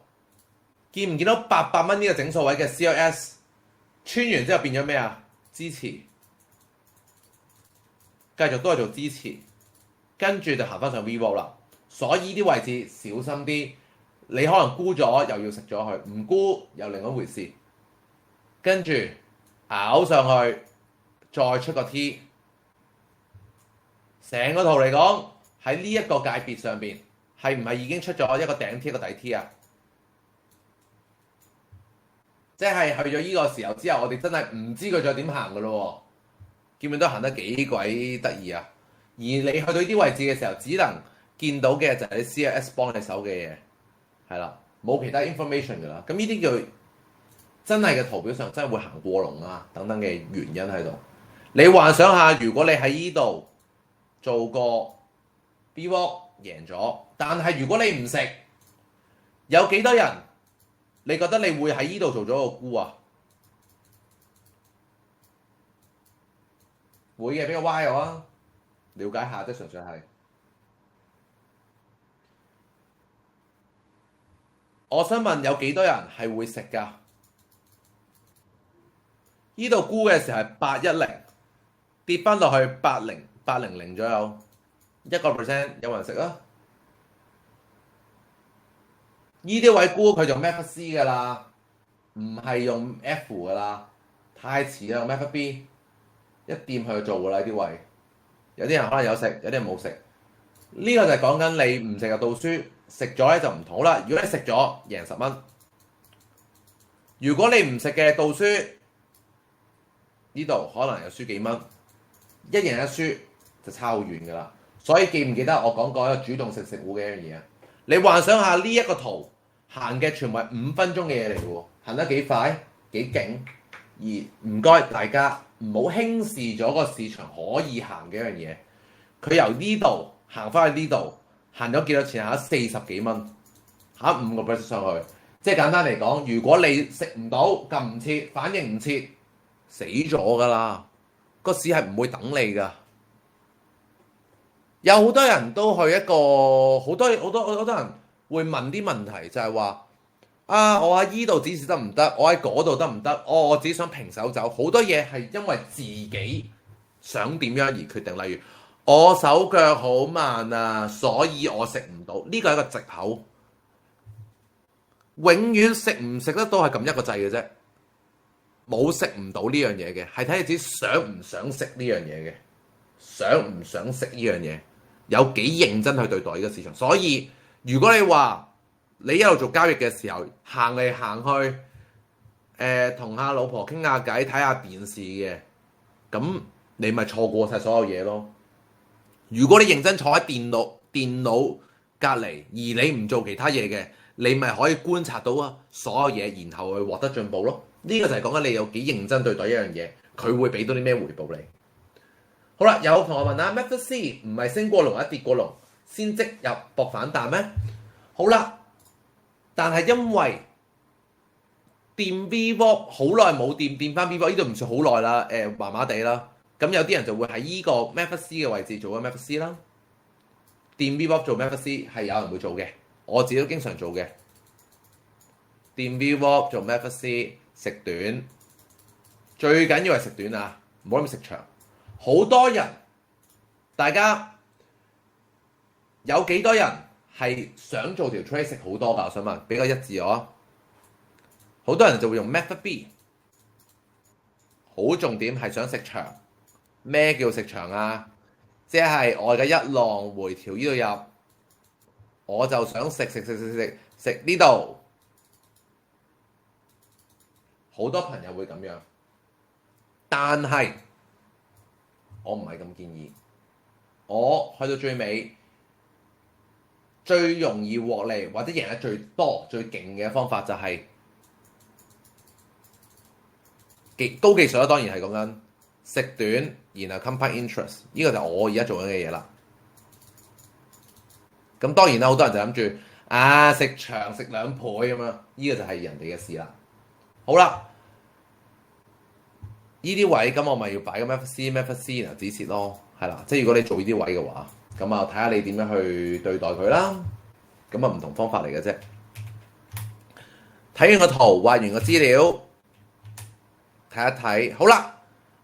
見唔見到800蚊呢個整數位嘅 CLS？穿完之後變咗咩啊？支持，繼續都係做支持，跟住就行翻上 VWAP 啦。所以呢啲位置小心啲，你可能沽咗又要食咗佢，唔沽又另一回事。跟住咬上去，再出個 T， 成個圖嚟講喺呢一個界別上邊，係唔係已經出咗一個頂 T 一個底 T 啊？即係去咗呢個時候之後，我哋真係唔知佢再點行噶咯喎，見唔見都行得幾鬼得意啊！而你去到呢啲位置嘅時候，只能見到嘅就係你 CLS 幫你手嘅嘢，係啦，冇其他 information 噶啦。咁呢啲叫真係嘅圖表上真係會行過龍啊等等嘅原因喺度。你幻想下，如果你喺呢度做過 VWAP 贏咗，但係如果你唔食，有幾多人？你覺得你會喺呢度做咗個沽啊？會嘅，俾個 Y 我啊，了解下啫，純粹係。我想問有幾多人係會食㗎？呢度沽嘅時候係810，跌翻落去800左右，1%有冇人食啊？呢啲位沽佢就 Method C 㗎啦，唔係用 F 㗎啦，太遲啦，用 Method B 一掂佢就做㗎啦，呢啲位。有啲人可能有食，有啲人冇食。呢個就係講緊你唔食就倒輸，食咗咧就唔同啦。如果你食咗贏10蚊，如果你唔食嘅倒輸，呢度可能有輸幾蚊，一贏一輸就差好遠㗎啦。所以記唔記得我講過一個主動性食糊嘅一樣嘢啊？你幻想下呢一個圖行嘅全部係5分鐘嘅嘢嚟嘅喎，行得幾快幾勁，而唔該大家唔好輕視咗個市場可以行嘅一樣嘢。佢由呢度行翻去呢度，行咗幾多錢？行咗40幾蚊，行5%上去。即係簡單嚟講，如果你食唔到、撳唔切、反應唔切，死咗㗎啦！個市係唔會等你㗎。有好多人都去一個好多人會問啲問題，就係話啊，我喺依度指示得唔得？我喺嗰度得唔得？我只想平手走。好多嘢係因為自己想點樣而決定。例如我手腳好慢啊，所以我食唔到。呢個係一個藉口。永遠食唔食得到係撳一個掣嘅啫，冇食唔到呢樣嘢嘅，係睇你自己想唔想食呢樣嘢嘅，想唔想食呢樣嘢，有幾認真去對待呢個市場。所以如果你話你一路做交易嘅時候行嚟行去，同下老婆傾下偈睇下電視嘅，咁你咪錯過晒所有嘢咯。如果你認真坐喺電腦隔離，而你唔做其他嘢嘅，你咪可以觀察到啊所有嘢，然後去獲得進步咯。呢個就係講緊你有幾認真對待一樣嘢，佢會俾到啲咩回報你。好啦，有同學問啊，MACD 唔係升過龍或者跌過龍先即入搏反彈咩？好啦，但係因為掂 VWAP 好耐冇掂翻 VWAP，呢度唔算好耐啦，麻麻地啦。咁有啲人就會喺呢個 MACD 嘅位置做咗 MACD 啦。掂 VWAP 做 MACD 係有人會做嘅。我自己都經常做嘅，掂 VWAP 做 MACD 食短，最緊要係食短啊，唔好咁食長。好多人，大家有幾多人係想做條 trade 食好多㗎？我想問，比較一致我。好多人就會用 MACD， 好重點係想食長。咩叫食長啊？即係我嘅一浪回調呢度入。我就想食呢度，好多朋友會咁樣，但係我唔係咁建議。我去到最尾，最容易獲利或者贏得最多、最勁嘅方法就係高技術啦。當然係講緊食短，然後 compound interest， 呢個就係我而家做緊嘅嘢啦。咁當然啦，好多人就諗住食長食2倍咁樣，呢個就係人哋嘅事啦。好啦，呢啲位咁我咪要擺個 MACD 然後止蝕咯，係啦。即係如果你做呢啲位嘅話，咁啊睇下你點樣去對待佢啦。咁啊唔同方法嚟嘅啫。睇完個圖，畫完個資料，睇一睇。好啦，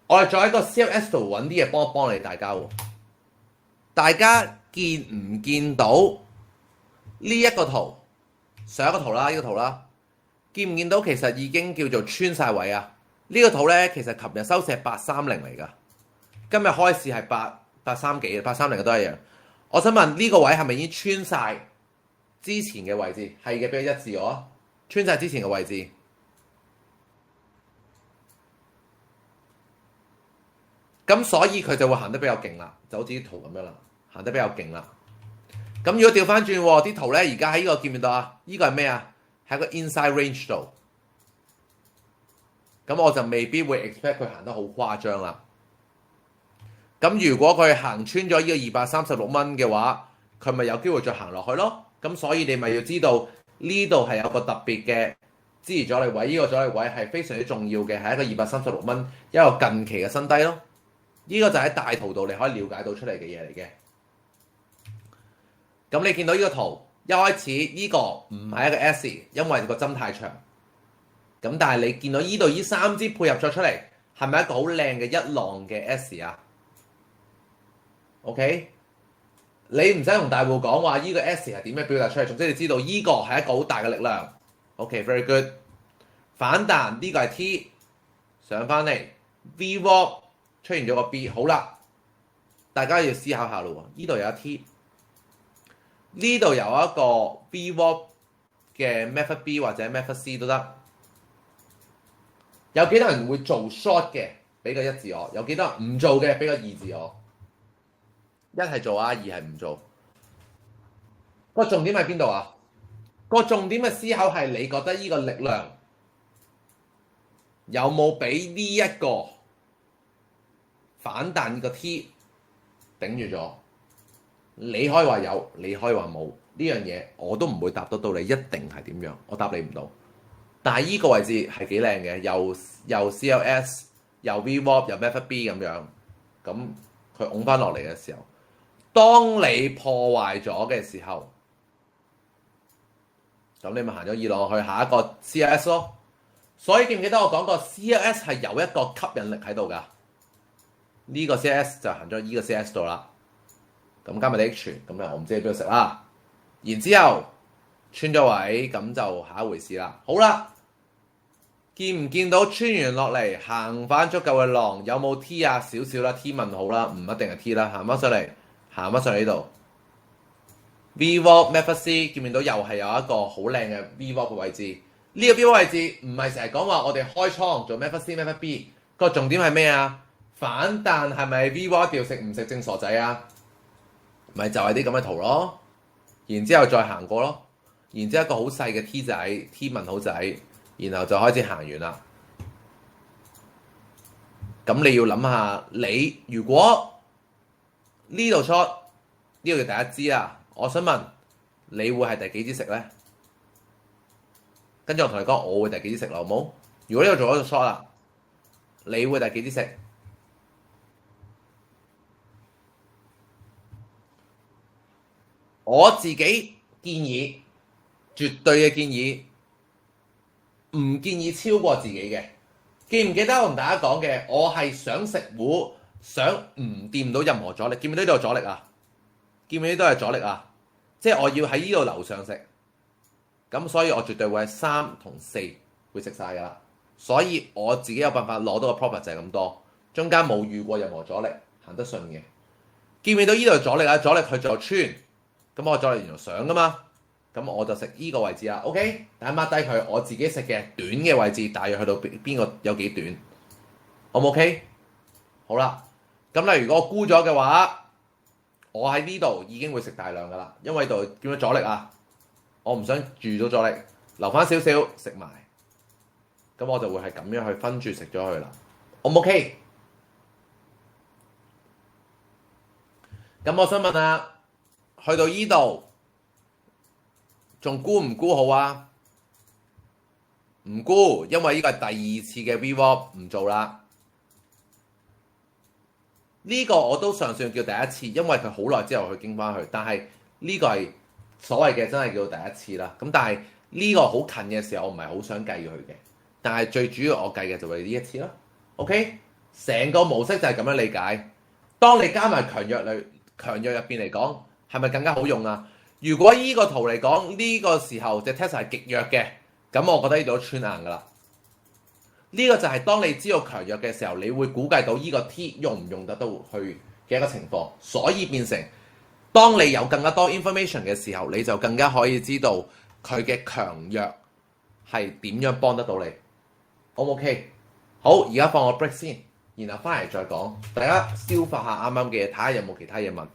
我哋再喺個 CLS 度揾啲嘢幫你大家喎。大家見唔見到呢一個圖？上一個圖啦，呢個圖啦，見唔見到其實已經叫做穿晒位啊？呢個圖咧，其實琴日收市係830嚟㗎，今日開市係830幾，830嘅都係一樣。我想問呢個位係咪已經穿晒之前嘅位置？係嘅，俾佢一致我，穿晒之前嘅位置。咁所以佢就會行得比較勁啦，就好似啲圖咁樣啦，行得比較勁啦。咁如果調翻轉啲圖咧，而家喺呢個見唔見到啊？呢個係咩啊？喺一個 inside range 度。咁我就未必會 expect 佢行得好誇張啦。咁如果佢行穿咗呢個236蚊嘅話，佢咪有機會再行落去咯。咁所以你咪要知道呢度係有個特別嘅支持阻力位，呢個阻力位係非常之重要嘅，係一個236蚊一個近期嘅新低咯。呢個就喺大圖度你可以了解到出嚟嘅嘢嚟嘅。咁你見到呢個圖一開始呢個唔係一個 S， 因為個針太長。咁但係你見到呢度呢3支配合咗出嚟，係咪一個好靚嘅一浪嘅 S 啊 ？OK， 你唔使同大戶講話呢個 S 係點樣表達出嚟，總之你知道呢個係一個好大嘅力量。OK，very good。反彈呢個係 T 上翻嚟 VWAP 出現咗個 B， 好啦，大家要思考下咯喎，呢度有一 T， 呢度有一個 VWAP 嘅 Method B 或者 Method C 都得。有幾多人會做 short 嘅？俾個1字我。有幾多人唔做嘅？俾個2字我。1係做啊，2係唔做。個重點喺邊度啊？個重點嘅思考係你覺得呢個力量有冇俾呢一個反彈個 T 頂住咗？你可以話有，你可以話冇，呢樣嘢我都唔會答得到你一定係點樣，我答你唔到。但係呢個位置係幾靚嘅，又 CLS 又 VWAP 又 Method B 咁樣，咁佢拱翻落嚟嘅時候，當你破壞咗嘅時候，咁你咪行咗二浪去下一個 CLS 咯。所以記唔記得我講過 CLS 係有一個吸引力喺度㗎？呢個 CLS 就行咗呢個 CLS 度啦。咁加埋啲 H，咁啊我唔知你邊度食啦。然之後穿咗位，咁就下一回事啦。好啦，見唔見到穿完落嚟行翻足夠嘅浪？有冇 T 啊？少少啦 ，T 問號啦，唔一定係 T 啦。行翻上嚟，行翻上嚟呢度。VWAP Method C 見唔見到又係有一個好靚嘅 VWAP 嘅位置？呢個 VWAP 位置唔係成日講話我哋開倉做 Method C、Method B， 個重點係咩啊？反彈係咪 VWAP 掉食唔食正傻仔啊？咪就係啲咁嘅圖咯，然之後再行過咯，然之後一個好細嘅 T 仔 T 問號仔，然後就開始行完啦。咁你要諗下，你如果呢度 short 呢度嘅第一支啊，我想問你會係第幾支食呢？跟住我同你講，我會第幾支食啦，好冇？如果呢度做咗個 short 啦，你會第幾支食？我自己建議，絕對嘅建議，唔建議超過自己嘅。記唔記得我同大家講嘅？我係想食糊，想唔掂到任何阻力。見唔見到呢度有阻力啊？見唔見到呢度係阻力啊？即係我要喺呢度樓上食，咁所以我絕對會係3同4會食晒㗎啦。所以我自己有辦法攞到個 profit 就係咁多，中間冇遇過任何阻力，行得順嘅。見唔見到呢度有阻力啊？阻力佢就穿，咁我阻力原來上㗎嘛，咁我就食呢個位置啦。OK，大家 mark 低佢，我自己食嘅短嘅位置，大約去到邊個有幾短，好唔 OK？好啦，咁例如果我沽咗嘅話，我喺呢度已經會食大量㗎啦，因為呢度見到阻力啊，我唔想住到阻力，留翻少少食埋，咁我就會係咁樣去分住食咗佢啦，好唔 OK？咁我想問下，去到呢度仲沽唔沽好啊？唔沽，因為呢個係第二次嘅 VWAP 唔做啦。呢個我都尚算叫第一次，因為佢好耐之後去經翻去，但係呢個係所謂嘅真係叫第一次啦。咁但係呢個好近嘅時候，我唔係好想計佢嘅。但係最主要我計嘅就係呢一次啦。OK，成個模式就係咁樣理解。當你加埋強弱入邊嚟講，係咪更加好用啊？如果依個圖嚟講，呢個時候隻 Tesla 係極弱嘅，咁我覺得呢度都穿硬噶啦。呢個就係當你知道強弱嘅時候，你會估計到呢個 T 用唔用得到去嘅一個情況，所以變成當你有更加多 information 嘅時候，你就更加可以知道佢嘅強弱係點樣幫得到你。O 唔 OK？ 好，而家放個 break 先，然後翻嚟再講，大家消化下啱啱嘅嘢，睇下有冇其他嘢問。